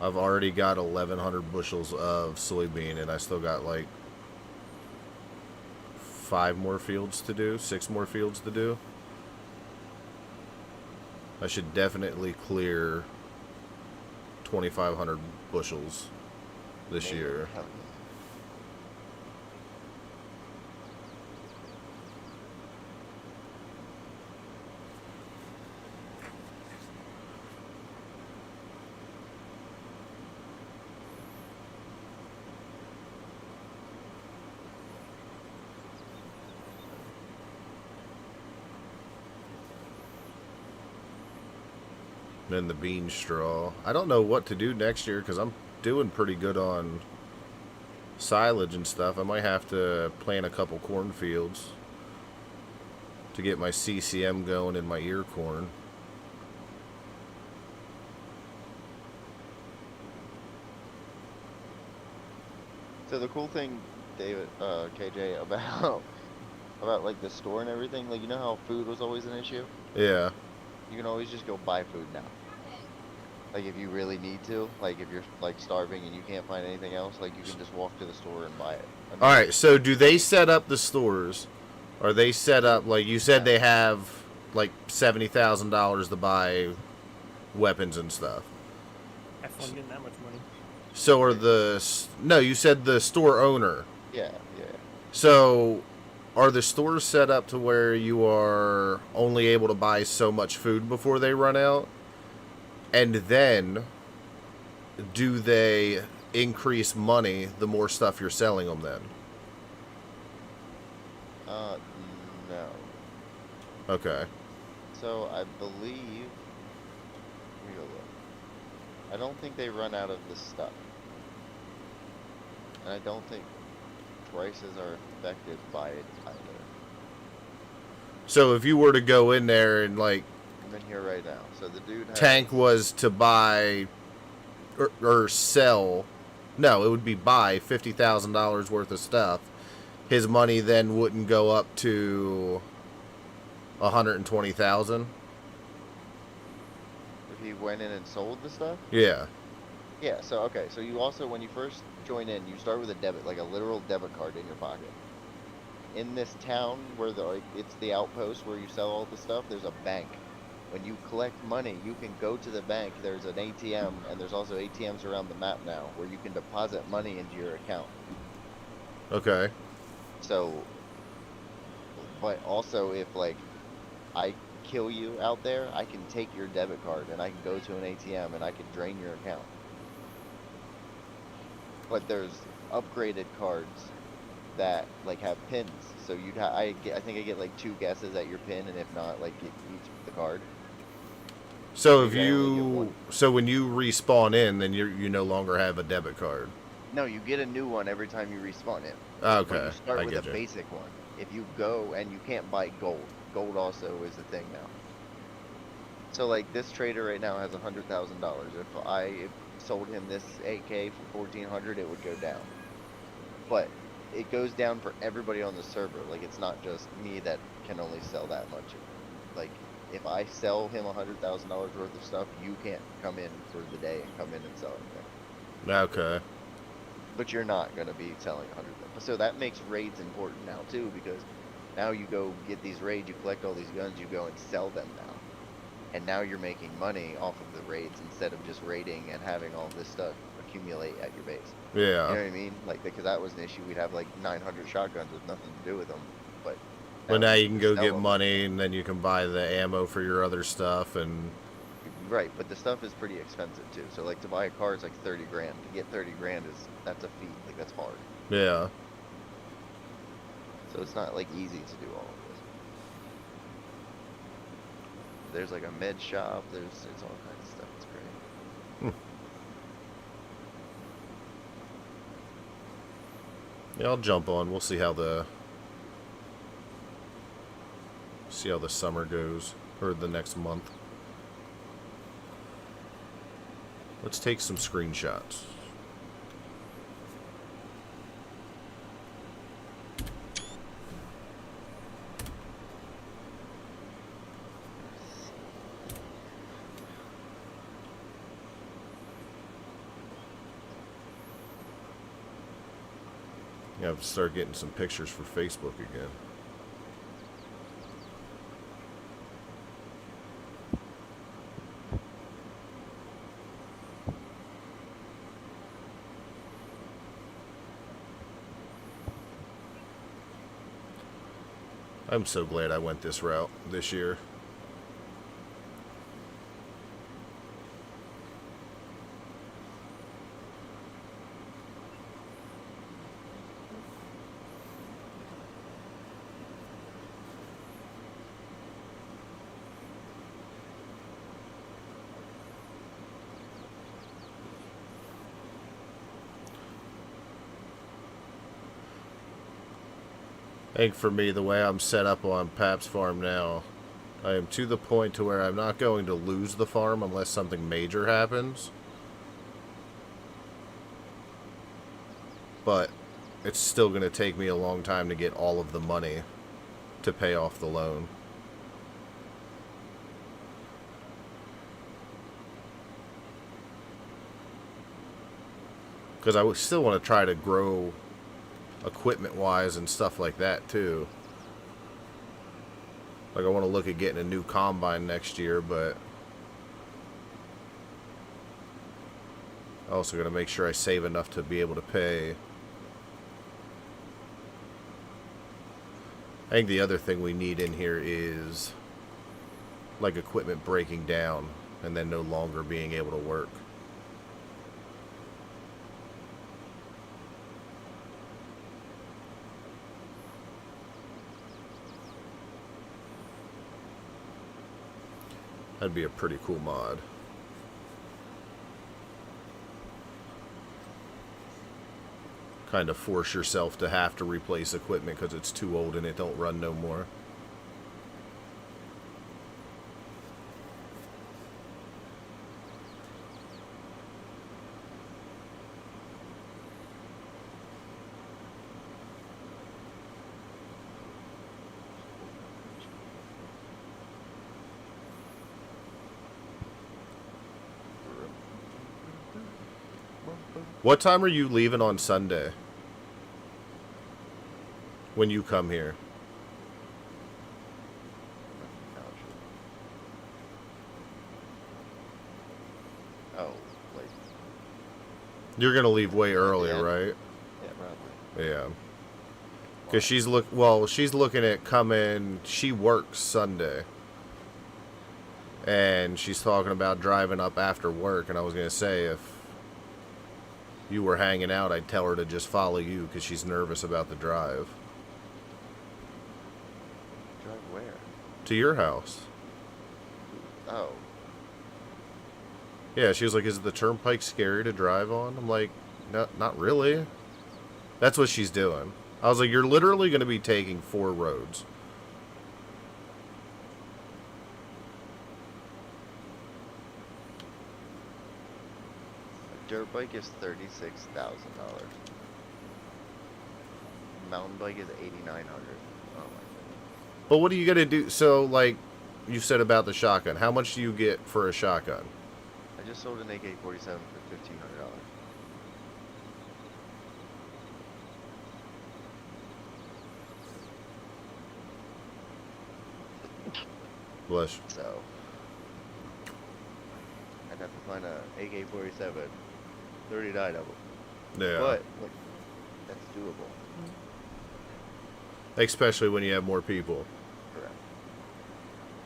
I've already got 1,100 bushels of soybean, and I still got like 5 more fields to do, 6 more fields to do. I should definitely clear 2,500 bushels this Maybe. year. Hell And the bean straw. I don't know what to do next year because I'm doing pretty good on silage and stuff. I might have to plant a couple cornfields to get my CCM going in my ear corn. So the cool thing, David, KJ, about like the store and everything, like you know how food was always an issue? Yeah. You can always just go buy food now. Like if you really need to, like if you're like starving and you can't find anything else, like you can just walk to the store and buy it. All right, so do they set up the stores? Are they set up like you said? They have like $70,000 to buy weapons and stuff. Have fun getting that much money. So are no? You said the store owner. Yeah. So are the stores set up to where you are only able to buy so much food before they run out? And then do they increase money the more stuff you're selling them then? No. Okay. So I believe. Let me go look. I don't think they run out of the stuff. And I don't think prices are affected by it either. So if you were to go in there and like I'm in here right now. So the dude has, Tank was to buy or sell, no, it would be buy $50,000 worth of stuff. His money then wouldn't go up to 120,000. if he went in and sold the stuff. Yeah. Yeah. So okay. So you also, when you first join in, you start with a debit, like a literal debit card in your pocket. In this town where it's the outpost where you sell all the stuff, there's a bank. When you collect money, you can go to the bank. There's an ATM, and there's also ATMs around the map now where you can deposit money into your account. Okay. So, but also if like I kill you out there, I can take your debit card and I can go to an ATM and I can drain your account. But there's upgraded cards that like have pins, so I think I get like 2 guesses at your pin, and if not, like get each the card. So when you respawn in, then you no longer have a debit card. No, you get a new one every time you respawn it. Okay, But you start I with get a you. basic one. If you go and you can't buy gold, gold also is a thing now. So like this trader right now has $100,000. If I sold him this AK for 1,400, it would go down. But it goes down for everybody on the server. Like it's not just me that can only sell that much. Like if I sell him $100,000 worth of stuff, you can't come in for the day and come in and sell anything. Okay. But you're not going to be selling 100. So that makes raids important now too, because now you go get these raids, you collect all these guns, you go and sell them now. And now you're making money off of the raids instead of just raiding and having all this stuff accumulate at your base. Yeah. You know what I mean? Like, because that was an issue. We'd have like 900 shotguns with nothing to do with them. But now you can go get them. money, and then you can buy the ammo for your other stuff, and Right, but the stuff is pretty expensive too. So like to buy a car is like 30 grand. To get 30 grand that's a feat. Like that's hard. yeah. So it's not like easy to do all of this. There's like a med shop. There's all kinds of stuff. It's great. Yeah, I'll jump on. We'll see how the summer goes, or the next month. Let's take some screenshots. I have to start getting some pictures for Facebook again. I'm so glad I went this route this year. I think for me, the way I'm set up on Paps Farm now, I am to the point to where I'm not going to lose the farm unless something major happens. But it's still going to take me a long time to get all of the money to pay off the loan. Because I still want to try to grow equipment-wise and stuff like that, too. Like, I want to look at getting a new combine next year, but I also got to make sure I save enough to be able to pay. I think the other thing we need in here is like equipment breaking down and then no longer being able to work. That'd be a pretty cool mod. Kind of force yourself to have to replace equipment because it's too old and it don't run no more. What time are you leaving on Sunday? When you come here? Oh, like... You're gonna leave way earlier, Yeah. right? Yeah, probably. Yeah. Because she's looking at coming. She works Sunday, and she's talking about driving up after work. And I was gonna say, if you were hanging out, I'd tell her to just follow you because she's nervous about the drive Drive where? to your house. Oh. Yeah, she was like, "Is the turnpike scary to drive on?" I'm like, "No, not really." That's what she's doing. I was like, "You're literally going to be taking 4 roads." A dirt bike is $36,000. Mountain bike is $8,900. Oh my goodness. But what are you going to do? So, like you said about the shotgun, how much do you get for a shotgun? I just sold an AK-47 for $1,500. Bless. So I'd have to find a AK-47, 39 of them. Yeah. But like, that's doable. Especially when you have more people. Correct.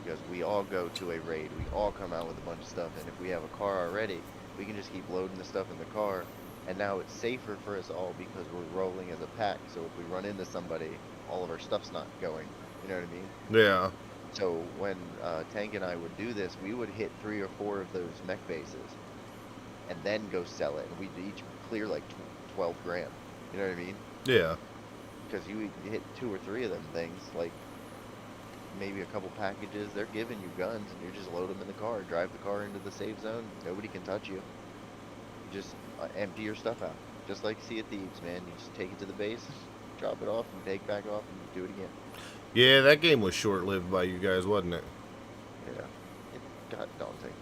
Because we all go to a raid, we all come out with a bunch of stuff, and if we have a car already, we can just keep loading the stuff in the car, and now it's safer for us all because we're rolling as a pack. So if we run into somebody, all of our stuff's not going. You know what I mean? Yeah. So when Tank and I would do this, we would hit 3 or 4 of those mech bases, and then go sell it. And we'd each clear like 12 grand. You know what I mean? Yeah. Because you hit 2 or 3 of them things, like maybe a couple packages, they're giving you guns, and you just load them in the car, drive the car into the safe zone. Nobody can touch you. Just empty your stuff out, just like Sea of Thieves, man. You just take it to the base, drop it off, and take back off, and do it again. Yeah, that game was short-lived by you guys, wasn't it? Yeah, it got daunting.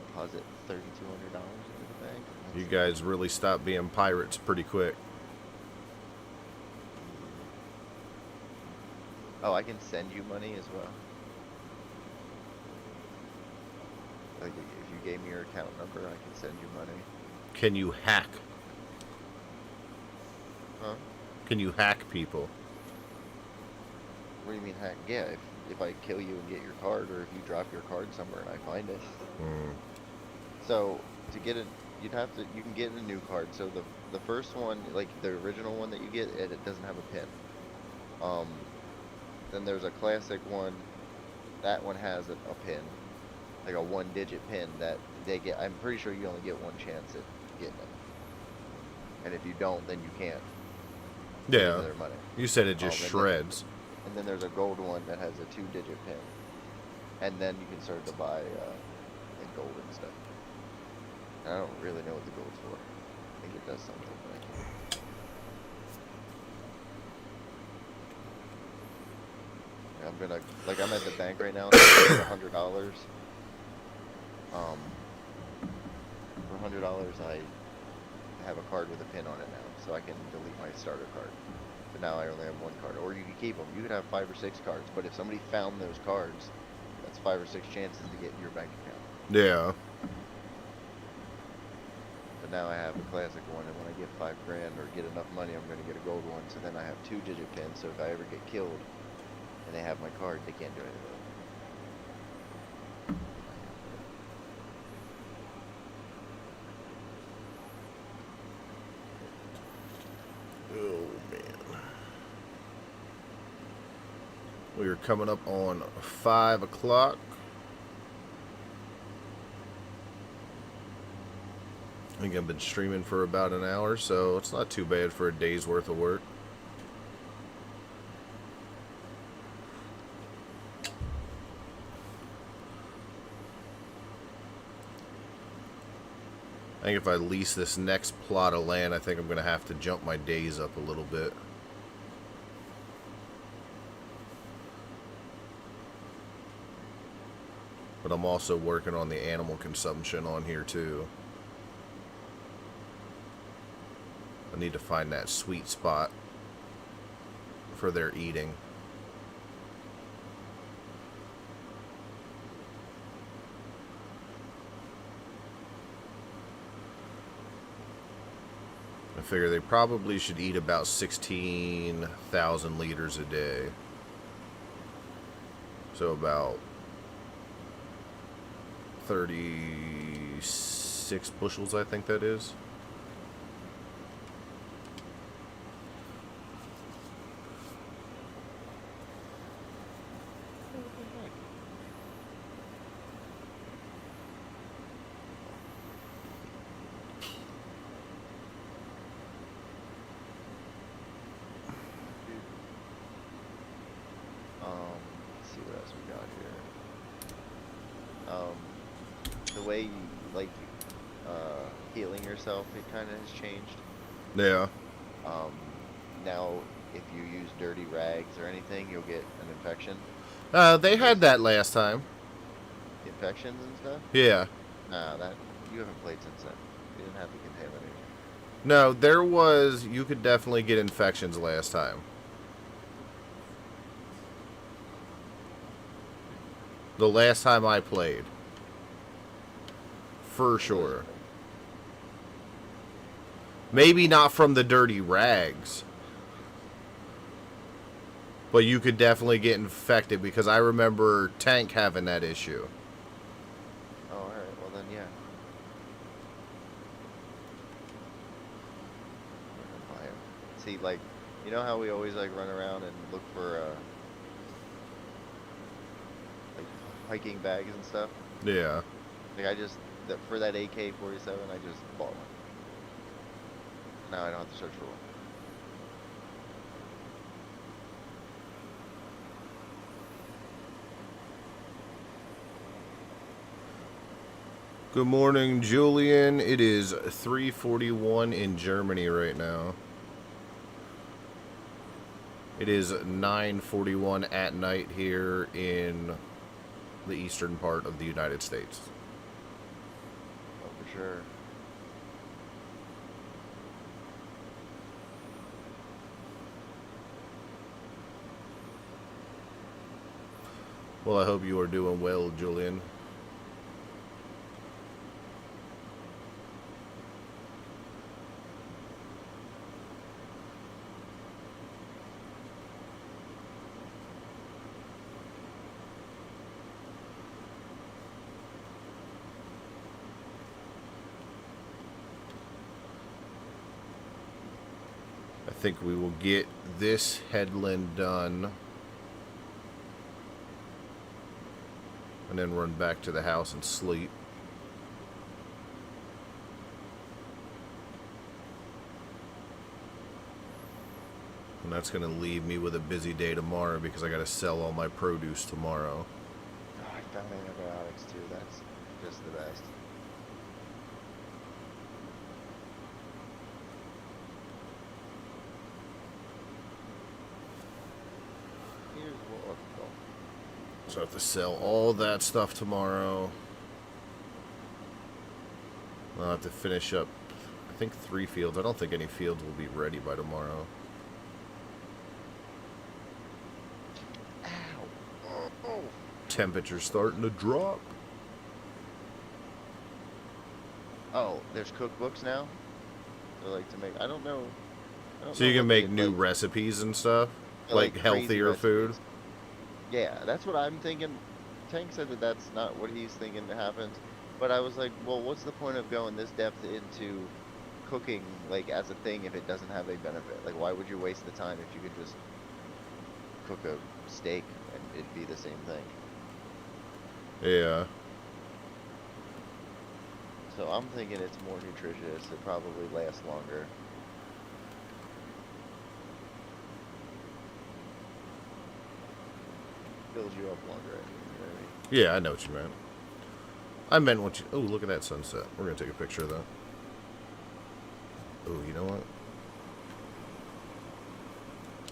Deposit $3,200 into the bank. You guys really stopped being pirates pretty quick. Oh, I can send you money as well. Like, if you gave me your account number, I can send you money. Can you hack? Huh? Can you hack people? What do you mean hack? Yeah, if I kill you and get your card, or if you drop your card somewhere and I find it. Mm. So to get it, you can get a new card. So the first one, like the original one that you get, it doesn't have a pin. Then there's a classic one. That one has a pin, like a 1-digit pin that they get. I'm pretty sure you only get one chance at getting it. And if you don't, then you can't. Yeah. Their money. You said it just And shreds. and then there's a gold one that has a 2-digit pin. And then you can start to buy like gold and stuff. And I don't really know what the gold's for. I think it does something, but I can't. I'm gonna, like, I'm at the bank right now. For $100. For $100, have a card with a pin on it now, so I can delete my starter card. But now I only have one card. Or you can keep them. You could have 5 or 6 cards, but if somebody found those cards, that's 5 or 6 chances to get in your bank account. Yeah. But now I have a classic one, and when I get 5 grand or get enough money, I'm going to get a gold one. So then I have 2-digit pins, so if I ever get killed and they have my card, they can't do anything with it. Oh, man. We are coming up on 5 o'clock. I think I've been streaming for about an hour, so it's not too bad for a day's worth of work. I think if I lease this next plot of land, I think I'm going to have to jump my days up a little bit. But I'm also working on the animal consumption on here too. I need to find that sweet spot for their eating. I figure they probably should eat about 16,000 liters a day. So about 36 bushels, I think that is. Let's see what else we got here. The way you, like, healing yourself, it kind of has changed. Yeah. Now, if you use dirty rags or anything, you'll get an infection. They had that last time. Infections and stuff? Yeah. Nah, that, you haven't played since then. You didn't have the contamination. No, there was, you could definitely get infections last time. The last time I played. For sure. Maybe not from the dirty rags. But you could definitely get infected because I remember Tank having that issue. Oh, alright, well then, yeah. See, like, you know how we always, like, run around and look for, like, hiking bags and stuff? Yeah. Like, I just, for that AK-47, I just bought one. Now I don't have to search for one. Good morning, Julian. It is 3:41 in Germany right now. It is 9:41 at night here in the eastern part of the United States. Oh, for sure. Well, I hope you are doing well, Julian. I think we will get this headland done and then run back to the house and sleep. And that's going to leave me with a busy day tomorrow because I got to sell all my produce tomorrow. Oh, I found antibiotics too. That's just the best. Here's what So I have to sell all that stuff tomorrow. I'll have to finish up. I think 3 fields. I don't think any fields will be ready by tomorrow. Ow. Oh. Temperature's starting to drop. Oh, there's cookbooks now? They like to make, I don't know. So you can make new recipes and stuff? Like healthier food? Yeah, that's what I'm thinking. Tank said that that's not what he's thinking happens. But I was like, well, what's the point of going this depth into cooking, like, as a thing if it doesn't have a benefit? Like, why would you waste the time if you could just cook a steak and it'd be the same thing? Yeah. So I'm thinking it's more nutritious. It probably lasts longer. Fills you up longer, I mean, you know what I mean? Yeah, I know what you meant. I meant what you... Oh, look at that sunset. We're going to take a picture of that. Oh, you know what?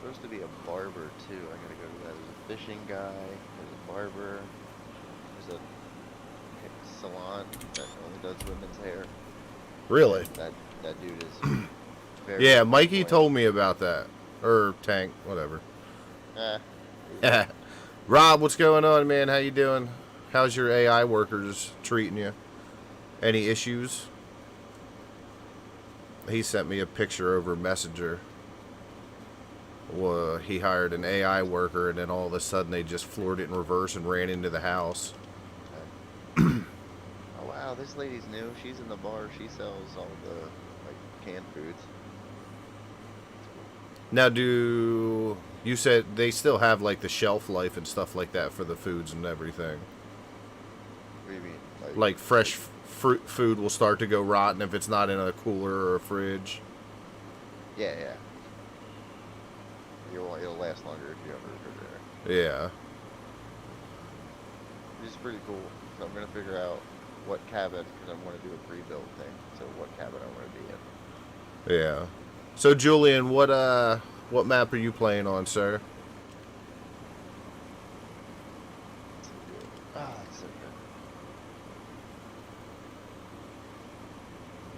There's supposed to be a barber, too. I gotta go to that. There's a fishing guy. There's a barber. There's a salon that only does women's hair. Really? That dude is very... Yeah, Mikey told me about that. Or Tank, whatever. Rob, what's going on, man? How you doing? How's your AI workers treating you? Any issues? He sent me a picture over Messenger. Well, he hired an AI worker, and then all of a sudden they just floored it in reverse and ran into the house. Oh wow, this lady's new. She's in the bar. She sells all the like canned foods. Now, you said they still have like the shelf life and stuff like that for the foods and everything? What do you mean? Like fresh fruit food will start to go rotten if it's not in a cooler or a fridge? Yeah. It'll last longer if you have a refrigerator. Yeah. Which is pretty cool. So I'm gonna figure out what cabin, because I want to do a pre-built thing. So what cabin I want to be in. Yeah. So Julian, what map are you playing on, sir? It's so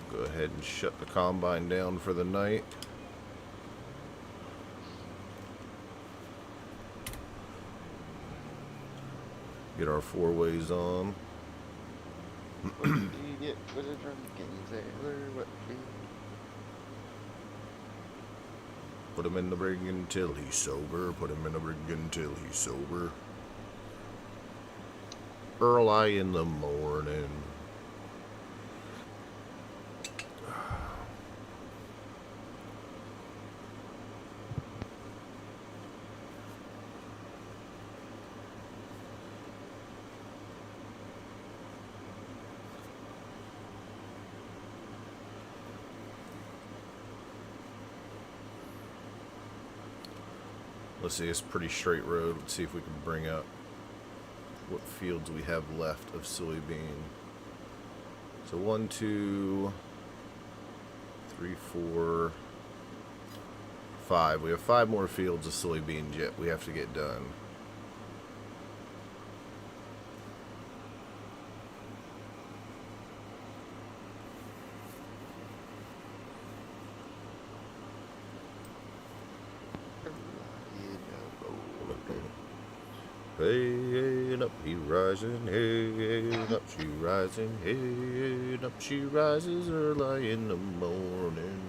good. Go ahead and shut the combine down for the night. Get our 4-ways on. What do you get with a drunken sailor? What do you... Put him in the brig until he's sober. Put him in the brig until he's sober. Early in the morning. Let's see, it's a pretty straight road. Let's see if we can bring up what fields we have left of soybean. So 1, 2, 3, 4, 5. We have 5 more fields of soybeans yet we have to get done. Hey, and up she rising, hey, and up she rising, hey, and up she rises early in the morning.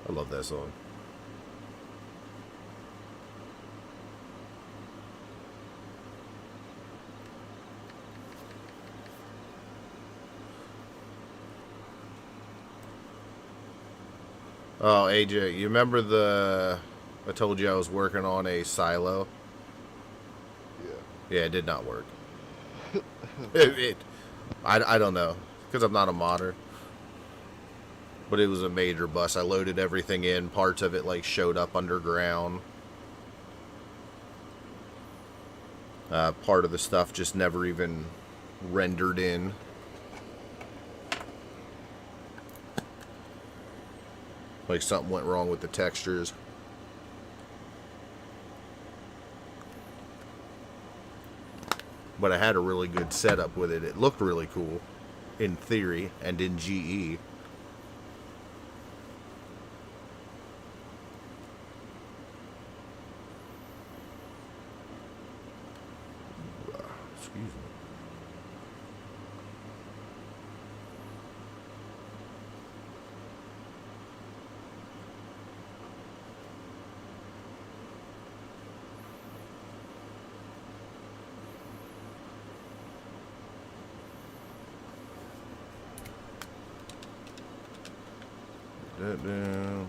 I love that song. Oh, AJ, you remember I told you I was working on a silo? Yeah, it did not work. I don't know, because I'm not a modder. But it was a major bust. I loaded everything in. Parts of it like showed up underground. Part of the stuff just never even rendered in. Like something went wrong with the textures. But I had a really good setup with it. It looked really cool. in theory, and in GE. Excuse me. That down.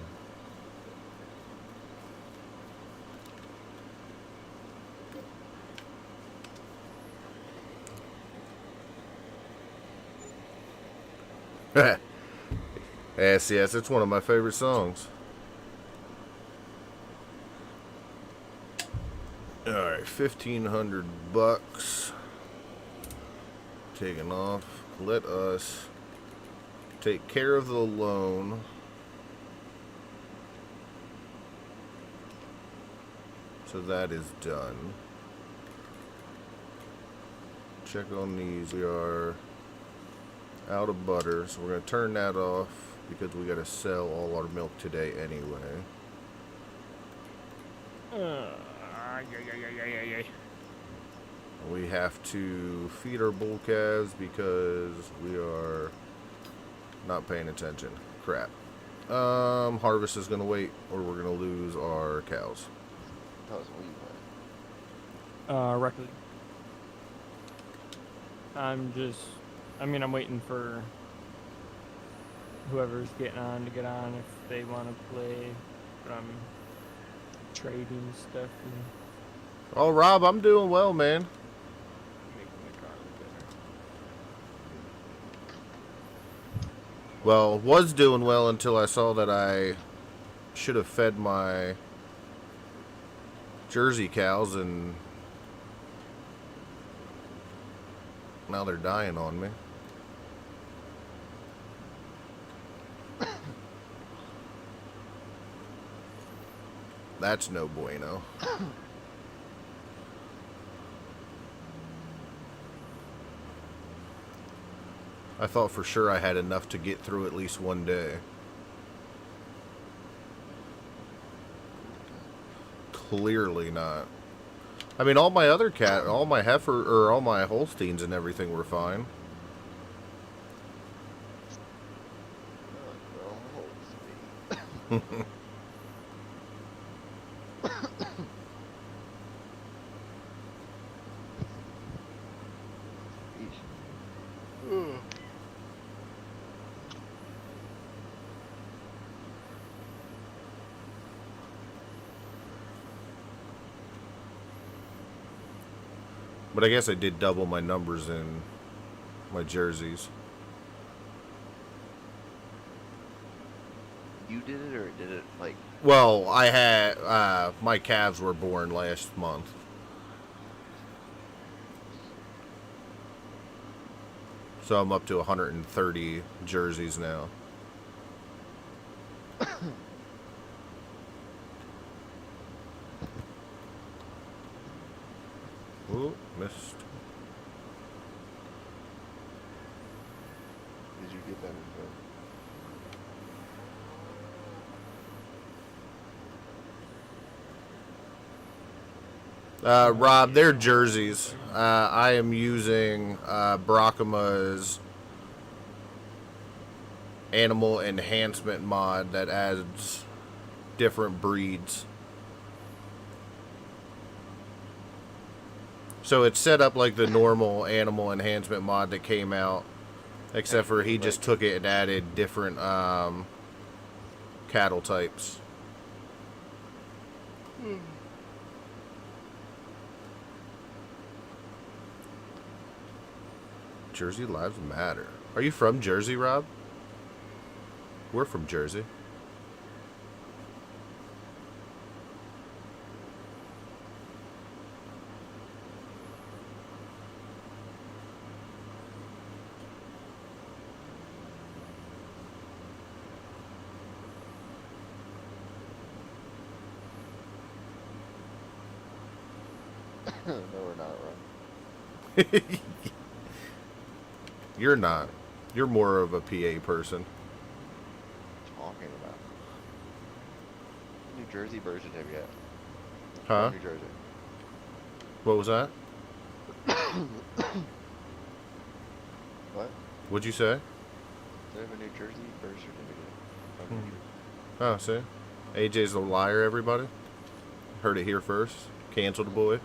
Yes, it's one of my favorite songs. All right, $1,500 taken off. Let us take care of the loan. So that is done. Check on these. We are out of butter, so we're going to turn that off because we got to sell all our milk today anyway. We have to feed our bull calves because we are not paying attention. Crap. Harvest is going to wait, or we're going to lose our cows. That was where you went. Record. I'm waiting for whoever's getting on to get on if they want to play, but I'm trading stuff and Oh, Rob, I'm doing well, man. making the car look better. Well, was doing well until I saw that I should have fed my Jersey cows, and now they're dying on me. That's no bueno. I thought for sure I had enough to get through at least one day. Clearly not. I mean, all my other all my heifer, or all my Holsteins and everything were fine. But I guess I did double my numbers in my jerseys. You did it, or did it like? Well, I had my calves were born last month. So I'm up to 130 jerseys now. Ooh, missed. Did you get that info? Rob, they're jerseys. I am using Brachma's animal enhancement mod that adds different breeds. So it's set up like the normal animal enhancement mod that came out, except for he just took it and added different cattle types. Jersey lives matter. Are you from Jersey, Rob? We're from Jersey. No, we're not, right? You're not. You're more of a PA person. Talking about. New Jersey version have you had? Huh? New Jersey. What was that? What? What'd you say? They have a New Jersey birth certificate. From New Jersey. Oh, see? AJ's a liar, everybody. Heard it here first. Cancel the boy.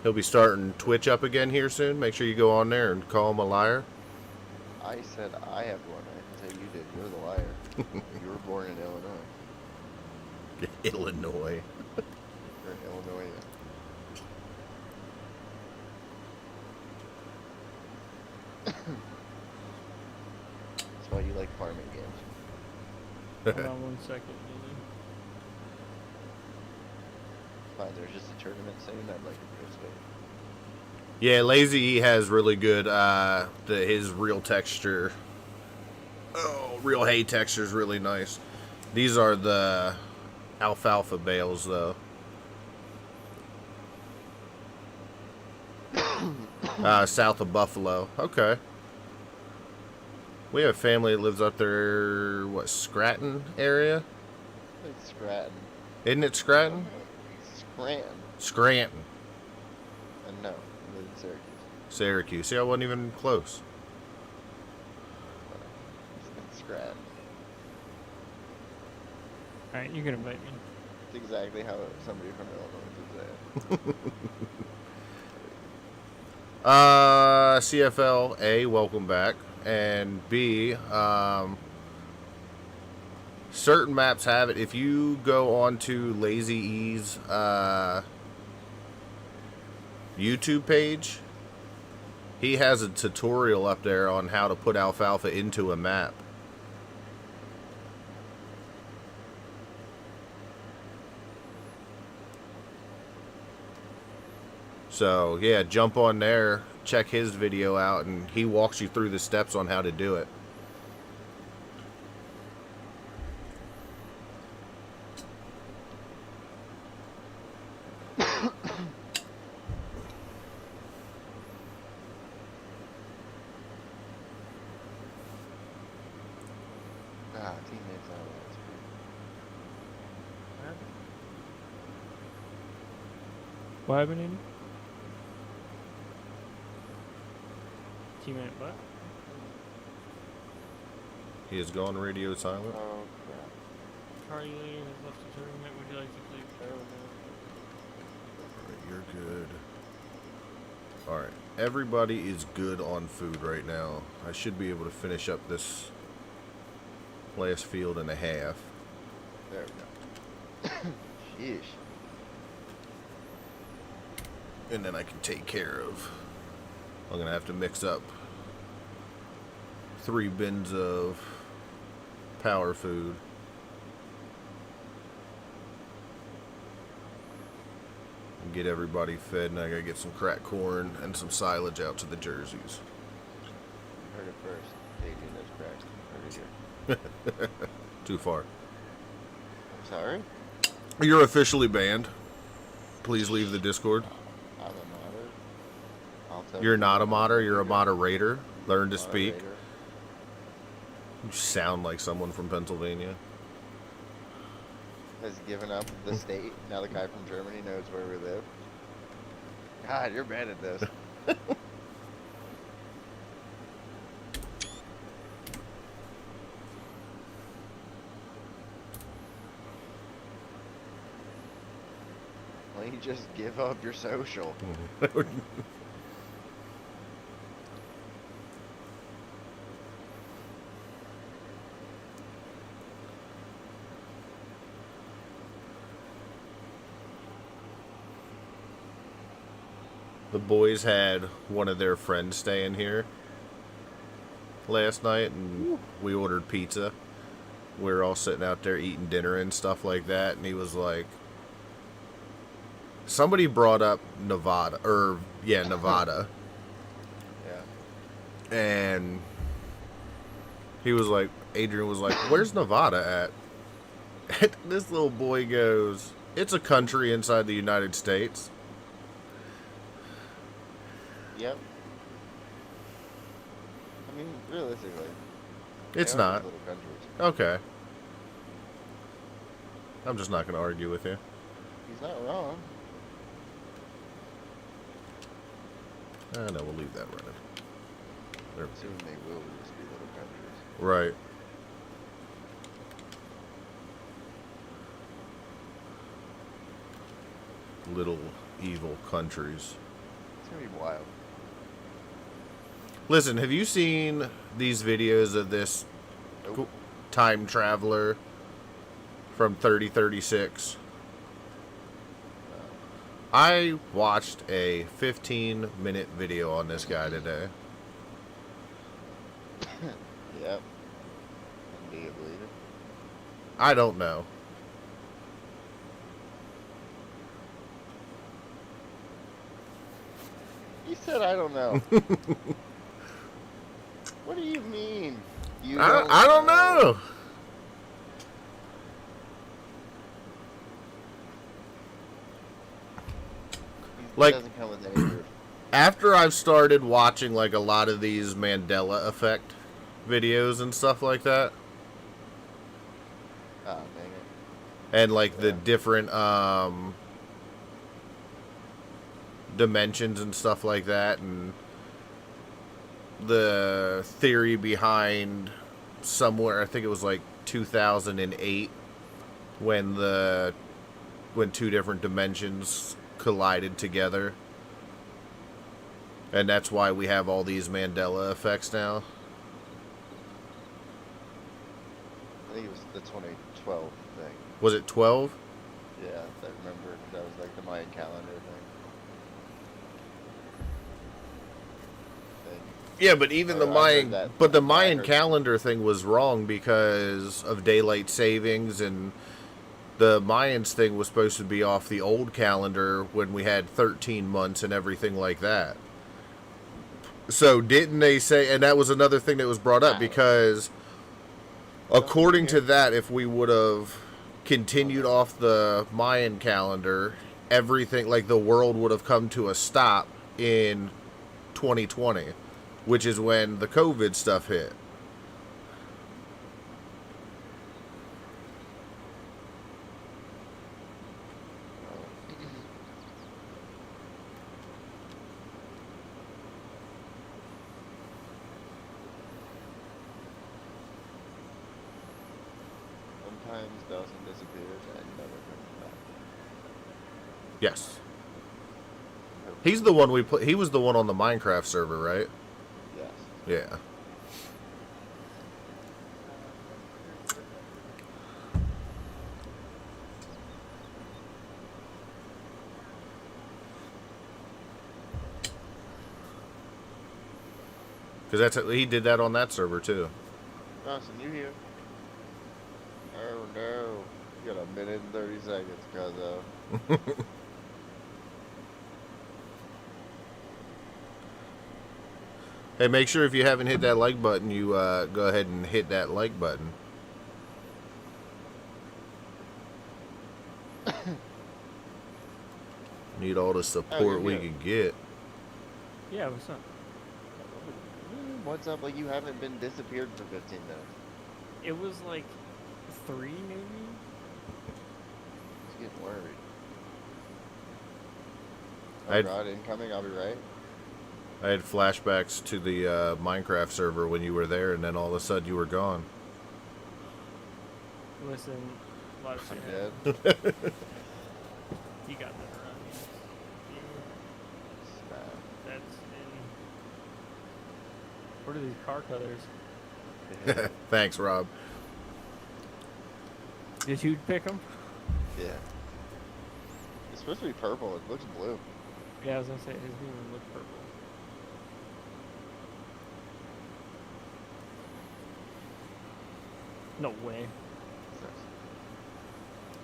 He'll be starting Twitch up again here soon. Make sure you go on there and call him a liar. I said I have one. I didn't say you did. You're the liar. You were born in Illinois. Illinois. You're in Illinois. That's why you like farming games. Hold on 1 second. Fine, there's just a tournament soon. I'd like to participate. Yeah, Lazy E has really good, his real texture. Oh, real hay texture is really nice. These are the alfalfa bales, though. South of Buffalo. Okay. We have family that lives up there, what, Scranton area? It's Scranton. Isn't it Scranton? Scranton. Scranton. And no, I live in Syracuse. Syracuse. See, I wasn't even close. It's Scranton. Alright, you can invite me. It's exactly how somebody from Illinois would say it. CFL, A, welcome back. And B, certain maps have it. If you go onto Lazy E's YouTube page, he has a tutorial up there on how to put alfalfa into a map. So, yeah, jump on there, check his video out, and he walks you through the steps on how to do it. Teammates out of that. What happened, Andy? Teammate what? He has gone radio silent. Oh, crap. Carly has left the tournament. Would you like to play Alright, you're good. Alright, everybody is good on food right now. I should be able to finish up this last field and a half. There we go. Sheesh. And then I can take care of. I'm going to have to mix up 3 bins of power food. And get everybody fed, and I got to get some cracked corn and some silage out to the jerseys. You heard it first. KJ knows crack. Heard it here. Too far. I'm sorry? You're officially banned. Please leave the Discord. I'm a modder. I'll tell You're you not a what, modder, you're a moderator. Learn to speak. moderator. You sound like someone from Pennsylvania. Has given up the state. Now the guy from Germany knows where we live. God, you're bad at this. Why don't you just give up your social? The boys had one of their friends staying here last night, and we ordered pizza. We were all sitting out there eating dinner and stuff like that, and he was like, somebody brought up Nevada, Nevada, Yeah. and he was like, Adrian was like, where's Nevada at? And this little boy goes, it's a country inside the United States. Yep. realistically, It's they are not. just little countries. Okay. I'm just not going to argue with you. He's not wrong. No, we'll leave that running. There we Soon they will just be little countries. go. Right. Little evil countries. It's gonna be wild. Listen, have you seen these videos of this Nope. time traveler from 3036? I watched a 15-minute video on this guy today. Yep. Do you believe it? I don't know. You said I don't know. What do you mean? You I don't know. He Like- doesn't come with any proof. After I've started watching like a lot of these Mandela effect videos and stuff like that, Oh, dang it. and like the Yeah. different dimensions and stuff like that, and the theory behind somewhere, I think it was like 2008 when two different dimensions collided together, and that's why we have all these Mandela effects now. I think it was the 2012 thing. Was it 12? Yeah, I remember. That was like the Mayan calendar thing. Yeah, but even the I heard Mayan, that. but the I Mayan heard- calendar thing was wrong because of daylight savings, and the Mayans thing was supposed to be off the old calendar when we had 13 months and everything like that. So didn't they say, and that was another thing that was brought up, because according to that, if we would have continued off the Mayan calendar, everything, like the world would have come to a stop in 2020, which is when the COVID stuff hit. Sometimes Dawson disappears and never comes back. Yes. He's the one we play. He was the one on the Minecraft server, right? Yes. Yeah. Because he did that on that server too. Dawson, you here? Oh no. You got a minute and 30 seconds, cuzzo. Hey, make sure if you haven't hit that like button, you go ahead and hit that like button. Need all the support we here. can get. Yeah, what's up? What's up? Like, you haven't been disappeared for 15 minutes. It was like 3 maybe? He's getting worried. Oh I'd- god, incoming, I'll be right. I had flashbacks to the Minecraft server when you were there, and then all of a sudden you were gone. Listen, a lot of I'm shit. dead. You got that around you. That's in. What are these car colors? Thanks, Rob. Did you pick them? Yeah. It's supposed to be purple. It looks blue. Yeah, I was gonna say it doesn't even look purple. No way.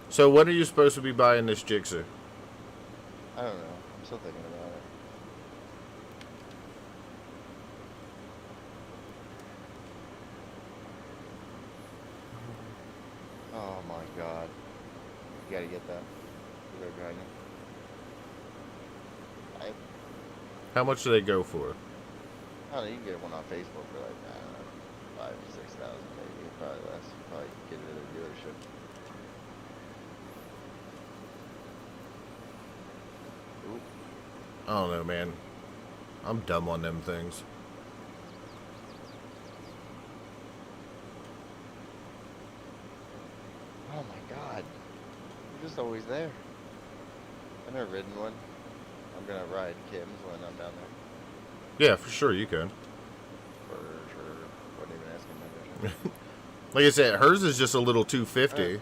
So when are you supposed to be buying this Jigsaw? I don't know. I'm still thinking about it. Oh my god. You gotta get that. The Red Dragon. How much do they go for? I don't know, you can get one on Facebook for like, 5,000 to 6,000 maybe, probably less. Probably get it at a dealership. Ooh. I don't know, man. I'm dumb on them things. Oh my god. You're just always there. I've never ridden one. I'm gonna ride Kim's when I'm down there. Yeah, for sure you can. For sure. Wasn't even asking membership. Like I said, hers is just a little 250, I know.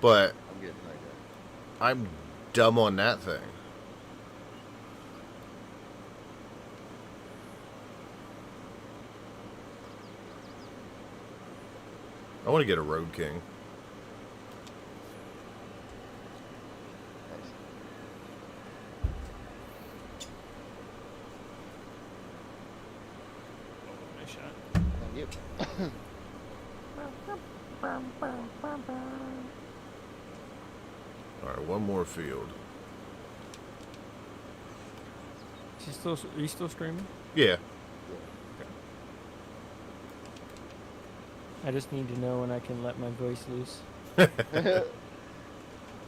but I'm getting like that. I'm dumb on that thing. I want to get a Road King. Nice. Oh, nice shot. Thank you. All right, one more field. Are you still streaming? Yeah. I just need to know when I can let my voice loose.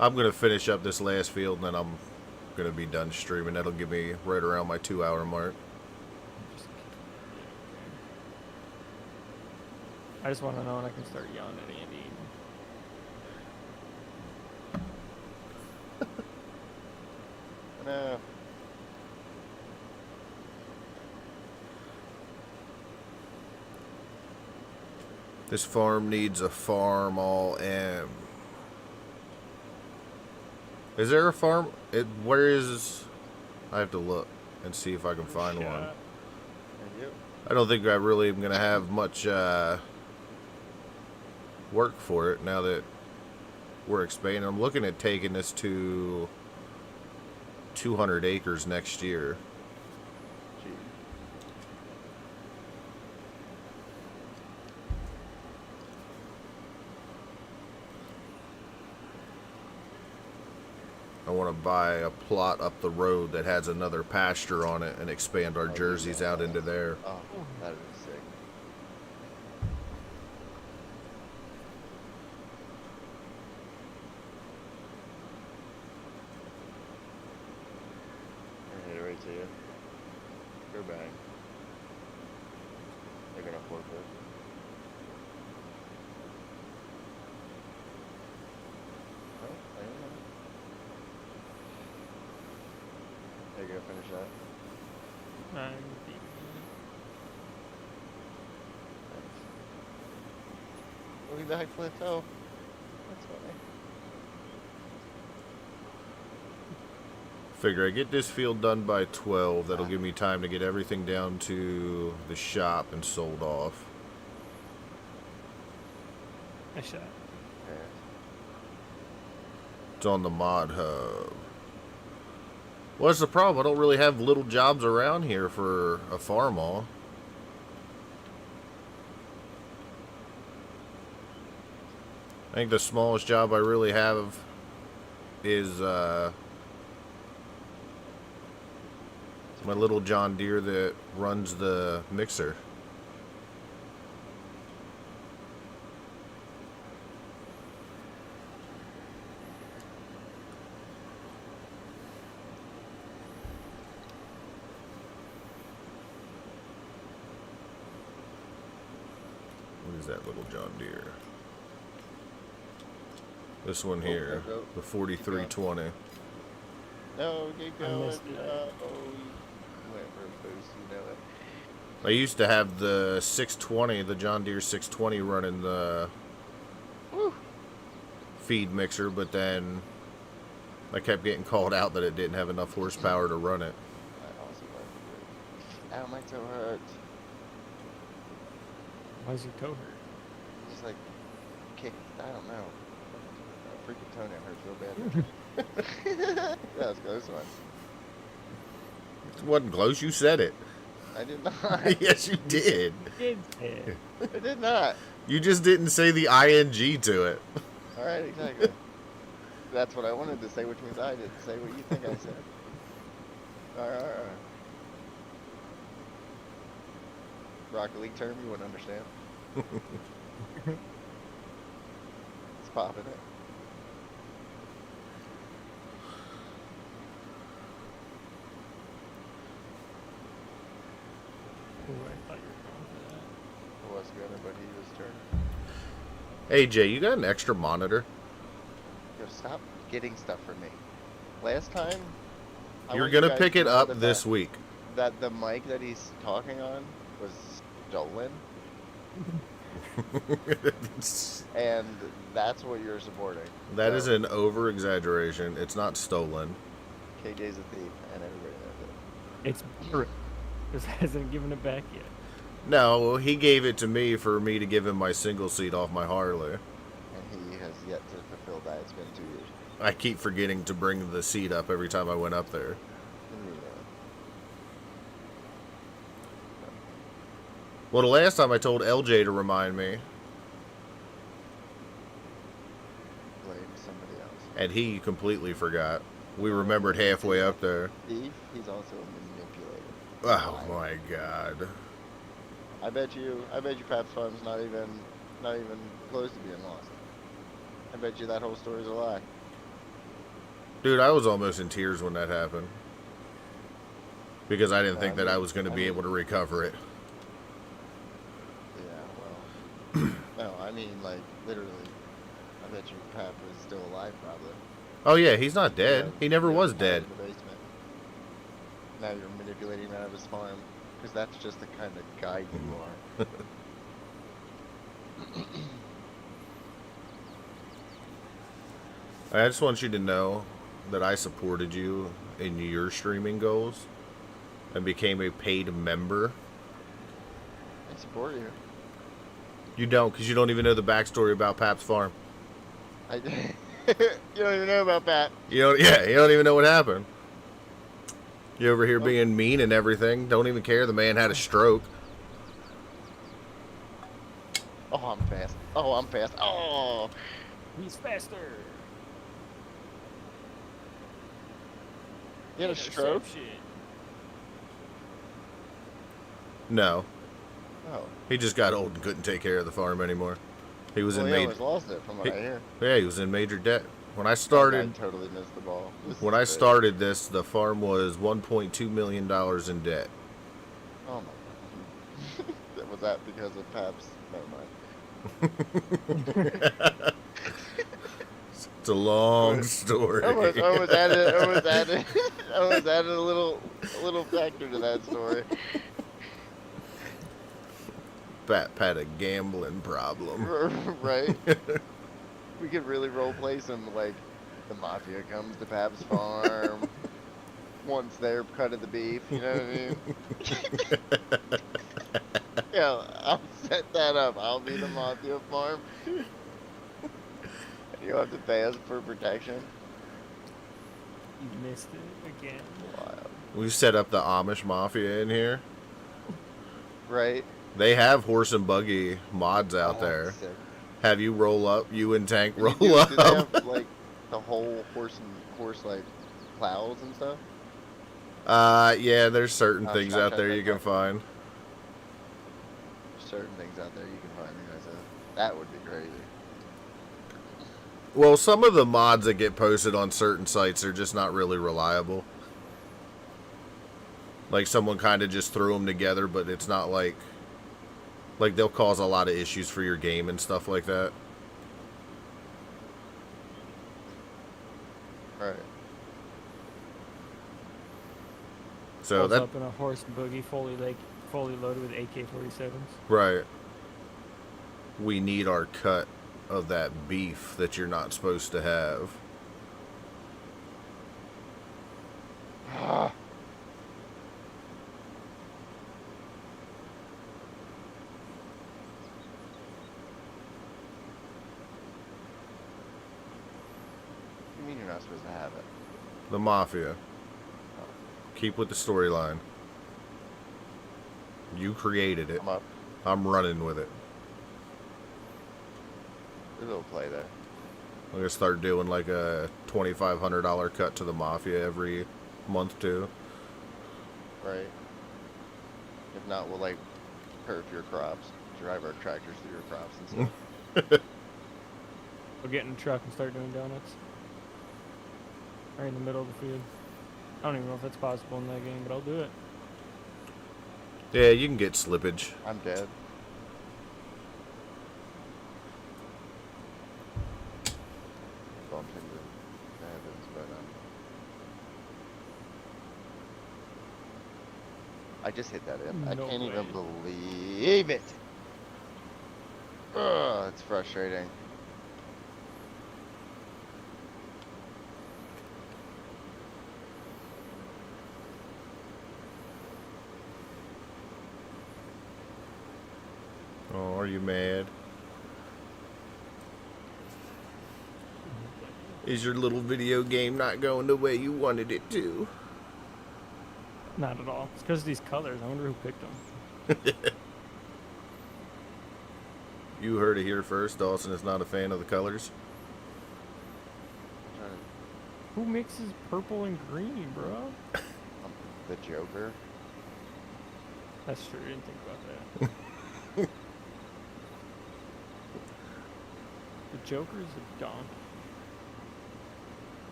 I'm going to finish up this last field, and then I'm going to be done streaming. That'll give me right around my 2-hour mark. I just want to know when I can start yelling at Andy. No. This farm needs a farm all M. Is there a farm? Where is... I have to look and see if I can find one. Thank you. I don't think I really am going to have much work for it now that we're expanding. I'm looking at taking this to 200 acres next year. Gee. I want to buy a plot up the road that has another pasture on it and expand our jerseys out into there. Oh, that'd be sick. I hit it right to you. Go bang. They're gonna forfeit. Oh, I don't know. There you go, finish that. I'm Thanks. Look at the high plateau. That's funny. Figure I get this field done by 12. That'll give me time to get everything down to the shop and sold off. nice shot. Yeah. It's on the mod hub. What's the problem? I don't really have little jobs around here for a farm all. I think the smallest job I really have is my little John Deere that runs the mixer. What is that little John Deere? This one here, the 4320. No, keep I going. missed it. Oh, you went for a boost, you know it. I used to have the 620, the John Deere 620 running the Woo! feed mixer, but then I kept getting called out that it didn't have enough horsepower to run it. I also like it. Ow, my toe hurt. Why is your toe hurt? Just like kicked, I don't know. My freaking toenail hurts real bad. That was a close one. It wasn't close, you said it. I did not. Yes, you did. I did not. You just didn't say the ing to it. Alright, exactly. That's what I wanted to say, which means I didn't say what you think I said. Alright. Rocket League term you wouldn't understand. It's popping it. Ooh, I thought you were going for that. I was gonna, but he was turning. Hey, Jay, you got an extra monitor? Yo, stop getting stuff from me. Last time, I You're want you gonna guys pick to it know up that this week. That the mic that he's talking on was stolen, and that's what you're supporting. That is So, an over-exaggeration. It's not stolen. KJ's a thief, and everybody knows it. It's just hasn't given it back yet. No, he gave it to me for me to give him my single seat off my Harley. And he has yet to fulfill that. It's been 2 years. I keep forgetting to bring the seat up every time I went up there. Well, the last time I told LJ to remind me, Blame somebody else. and he completely forgot. We remembered halfway up there. Thief. He's also a manipulator. Oh my god. I bet you Paps Farm's not even close to being lost. I bet you that whole story's a lie. Dude, I was almost in tears when that happened. Because I didn't think that I was going to be able to recover it. Yeah, well. No, I mean, like, literally. I bet you Pap is still alive, probably. Oh yeah, he's not dead. Yeah, He never yeah, was out dead. in the basement. Now you're manipulating him out of his farm. Because that's just the kind of guy you are. I just want you to know that I supported you in your streaming goals and became a paid member. I support you. You don't, because you don't even know the backstory about Paps Farm. You don't even know about that. You don't even know what happened. You over here being mean and everything. Don't even care. The man had a stroke. Oh, I'm fast. Oh, I'm fast. Oh! He's faster. You had a stroke? Interception. No, Oh. he just got old and couldn't take care of the farm anymore. He was Well, in he major. almost lost it from what I hear. Yeah, he was in major debt. When I I started, totally missed the ball. when I started this, the farm was $1.2 million in debt. Oh my god. Was that because of Paps? Never mind. It's a long story. Almost added a little factor to that story. Pat had a gambling problem. Right? We could really roleplay some, like, the mafia comes to Paps Farm. Once they're cutting the beef, you know what I mean? Yeah, I'll set that up. I'll be the mafia farm. You'll have to pay us for protection. You missed it again. Wild. We've set up the Amish Mafia in here. Right? They have horse and buggy mods out Oh, there. sick. Have you roll up? You and Tank roll Do up. they have, like, the whole horse, like, plows and stuff? Yeah, there's certain Oh, things should I out try there that you can out? find. Certain things out there you can find. That would be crazy. Well, some of the mods that get posted on certain sites are just not really reliable. Like, someone kind of just threw them together, but it's not like they'll cause a lot of issues for your game and stuff like that. Right. So Pulls that up in a horse and buggy fully loaded with AK-47s. right. We need our cut of that beef that you're not supposed to have. You mean you're not supposed to have it? The Mafia. Keep with the storyline. You created it. I'm up. I'm running with it. There's a little play there. I'm gonna start doing like a $2,500 cut to the Mafia every month too. Right? If not, we'll, like, turf your crops, drive our tractors through your crops and stuff. We'll get in the truck and start doing donuts. Right in the middle of the field. I don't even know if that's possible in that game, but I'll do it. Yeah, you can get slippage. I'm dead. Bumped into the heavens, but I just hit that in. I No can't way. even believe it. Ugh, it's frustrating. Oh, are you mad? Is your little video game not going the way you wanted it to? Not at all. It's because of these colors. I wonder who picked them. You heard it here first. Dawson is not a fan of the colors. Trying to- Who mixes purple and green, bro? The Joker. That's true. I didn't think about that. The Joker's a donkey.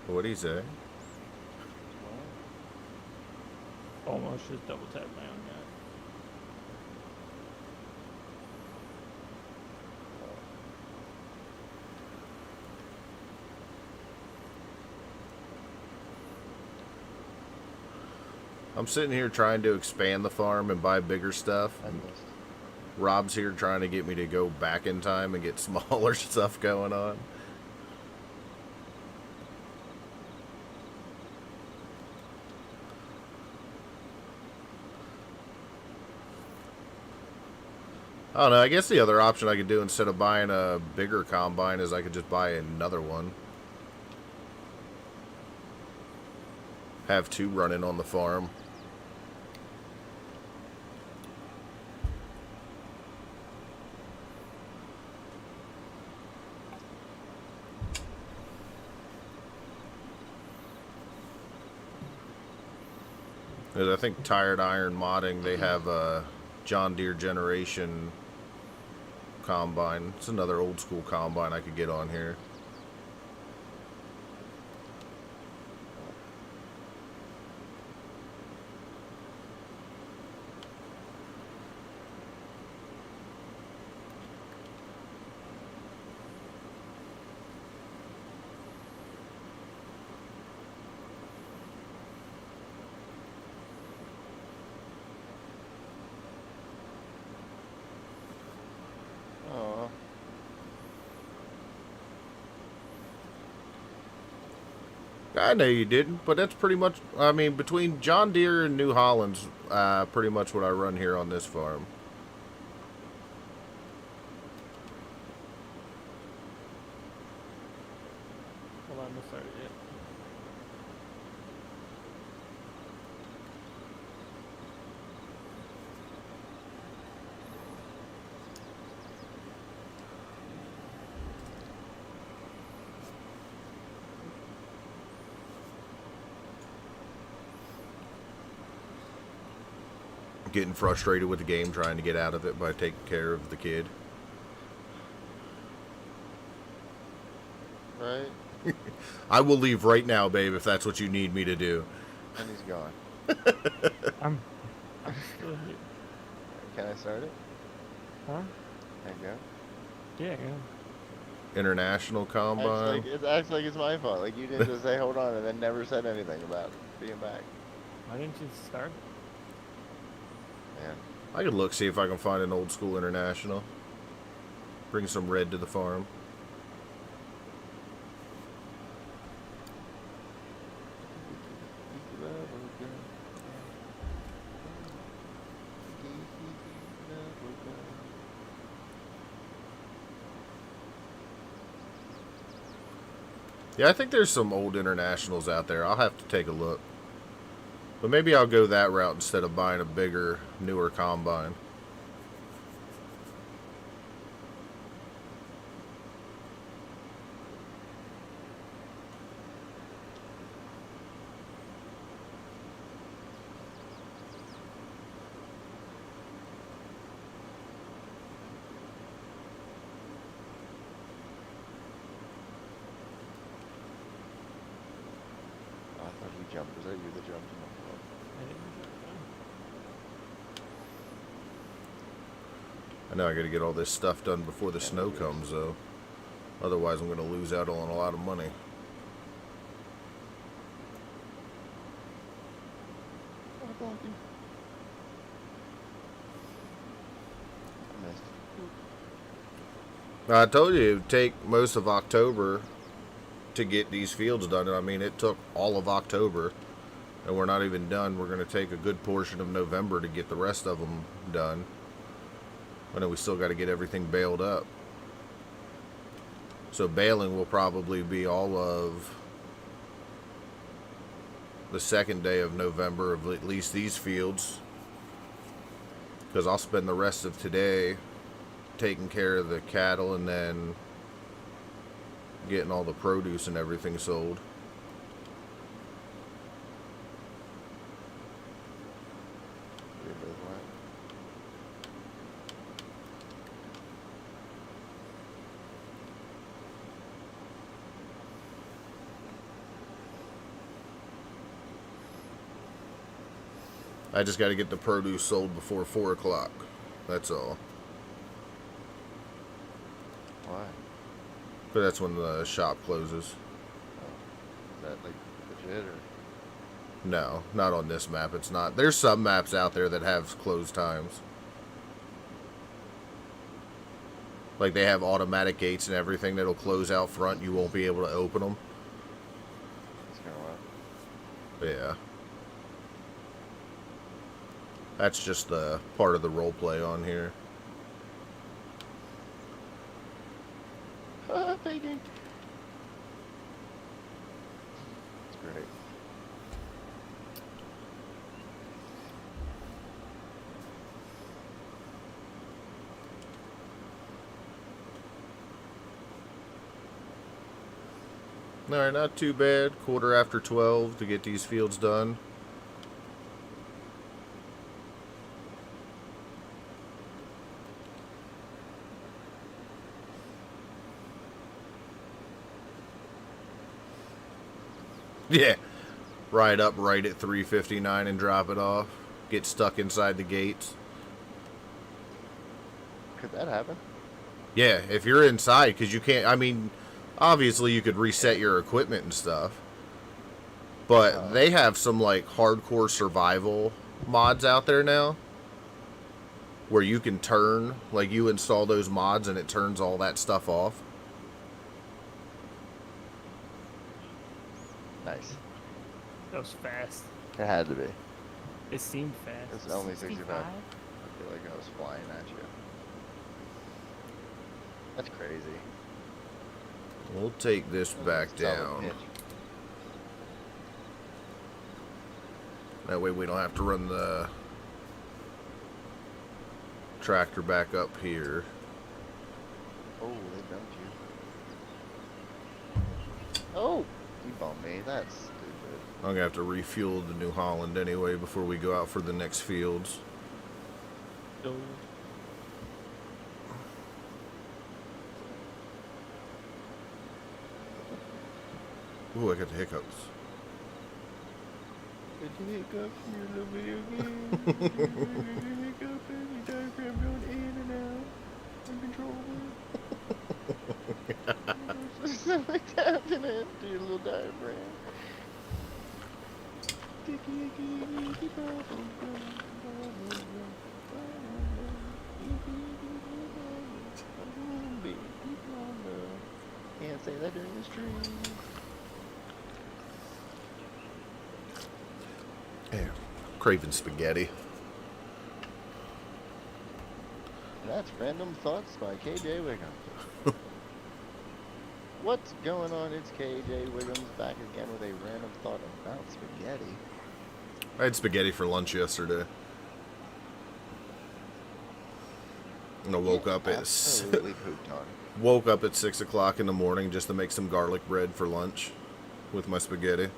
What'd he say? Almost just double tapped my own guy. I'm sitting here trying to expand the farm and buy bigger stuff. I missed. Rob's here trying to get me to go back in time and get smaller stuff going on. I don't know. I guess the other option I could do instead of buying a bigger combine is I could just buy another one. Have two running on the farm. I think Tired Iron Modding, they have a John Deere Generation combine. It's another old school combine I could get on here. Oh. I know you didn't, but that's pretty much, I mean, between John Deere and New Holland's pretty much what I run here on this farm. Hold on, let's start it yet. Getting frustrated with the game, trying to get out of it by taking care of the kid. Right? I will leave right now, babe, if that's what you need me to do. And he's gone. I'm still here. Can I start it? Huh? There you go. Yeah, yeah. International combine. It acts like it's my fault. Like you didn't just say hold on and then never said anything about being back. Why didn't you start? Man. I could look, see if I can find an old school international. Bring some red to the farm. Yeah, I think there's some old internationals out there. I'll have to take a look. But maybe I'll go that route instead of buying a bigger, newer combine. jump? Was that you that jumped? I didn't jump I know I gotta get all this stuff done before the Yeah, snow maybe comes, though. Otherwise, I'm gonna lose out on a lot of money. Oh, donkey. I missed. I told you it would take most of October to get these fields done. I mean, it took all of October, and we're not even done. We're gonna take a good portion of November to get the rest of them done. And then we still got to get everything baled up. So baling will probably be all of the second day of November of at least these fields. Because I'll spend the rest of today taking care of the cattle and then getting all the produce and everything sold. Where those went. I just got to get the produce sold before 4 o'clock. That's all. Why? But that's when the shop closes. Is that like legit or? No, not on this map. It's not. There's some maps out there that have closed times. Like they have automatic gates and everything that'll close out front. You won't be able to open them. It's kind of wild. Yeah. That's just the part of the role play on here. Payday. It's great. Alright, not too bad. 12:15 to get these fields done. Yeah. Ride up right at 3:59 and drop it off. Get stuck inside the gates. Could that happen? Yeah, if you're inside, because you can't, I mean, obviously you could reset your equipment and stuff. But they have some, like, hardcore survival mods out there now. Where you can turn, like, you install those mods and it turns all that stuff off. Nice. That was fast. It had to be. It seemed fast. It's only 65. 65. I feel like I was flying at you. That's crazy. We'll take this back Solid down. pitch. That way we don't have to run the tractor back up here. Oh, they dumped you. Oh! You bumped me. That's stupid. I'm going to have to refuel the New Holland anyway before we go out for the next fields. So, Ooh, I got the hiccups. Did you hiccup in your little video game? Did you hiccup and your diagram going in and out? Uncontrollably? There's something happening to your little diagram. Ticky, icky, icky, bubble gum, bubble gum, bubble gum. Icky, icky, bubble, baby, bubble. Can't say that during the stream. Yeah, craving spaghetti. That's Random Thoughts by KJ Wiggums. What's going on? It's KJ Wiggums back again with a random thought about spaghetti. I had spaghetti for lunch yesterday. And I woke up at Absolutely pooped on. woke up at 6 o'clock in the morning just to make some garlic bread for lunch with my spaghetti.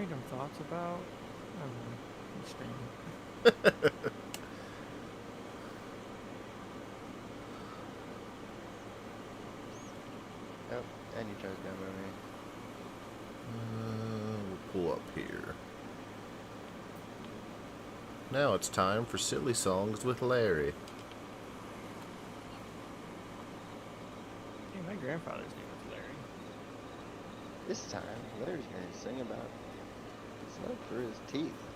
random thoughts about. I don't know. I'm streaming. Yep, and you chose down by me. We'll pull up here. Now it's time for Silly Songs with Larry. Hey, my grandfather's name was Larry. This time, Larry's gonna sing about his love for his teeth.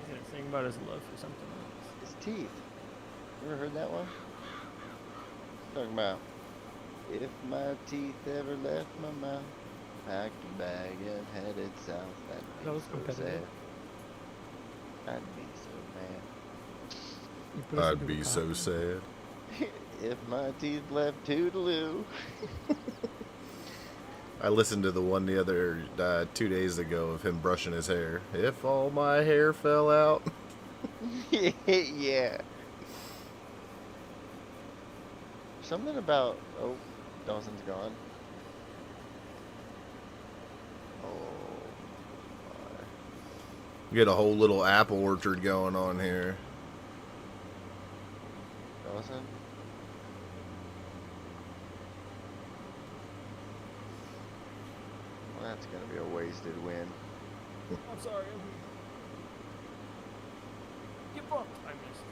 He's gonna sing about his love for something else. His teeth. You ever heard that one? Talking about, if my teeth ever left my mouth, packed a bag and headed south, That I'd was be so competitive. sad. I'd be so You put us I'd into a be so coffin. sad. mad. If my teeth left Toodaloo. I listened to the one the other 2 days ago of him brushing his hair. If all my hair fell out. Yeah. Something about, oh, Dawson's gone. Oh my. Get a whole little apple orchard going on here. Dawson? Well, that's gonna be a wasted win. I'm sorry. You bumped. I missed.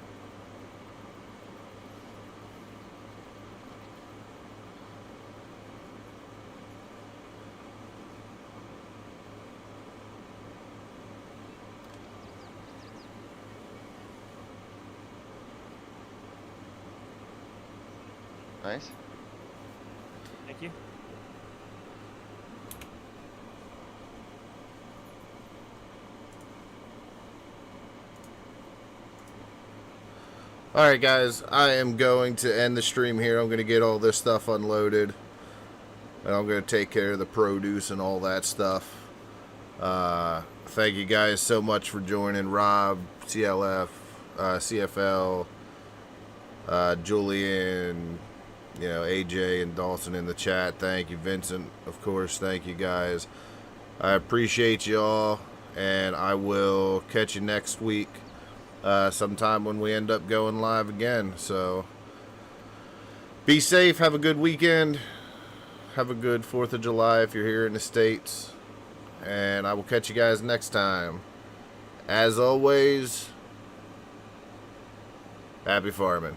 Nice. Thank you. Alright guys, I am going to end the stream here. I'm going to get all this stuff unloaded. And I'm going to take care of the produce and all that stuff. Thank you guys so much for joining. Rob, CLF, CFL, Julian, AJ and Dawson in the chat. Thank you. Vincent, of course. Thank you guys. I appreciate y'all. And I will catch you next week. Sometime when we end up going live again. So be safe. Have a good weekend. Have a good 4th of July if you're here in the States. And I will catch you guys next time. As always, happy farming.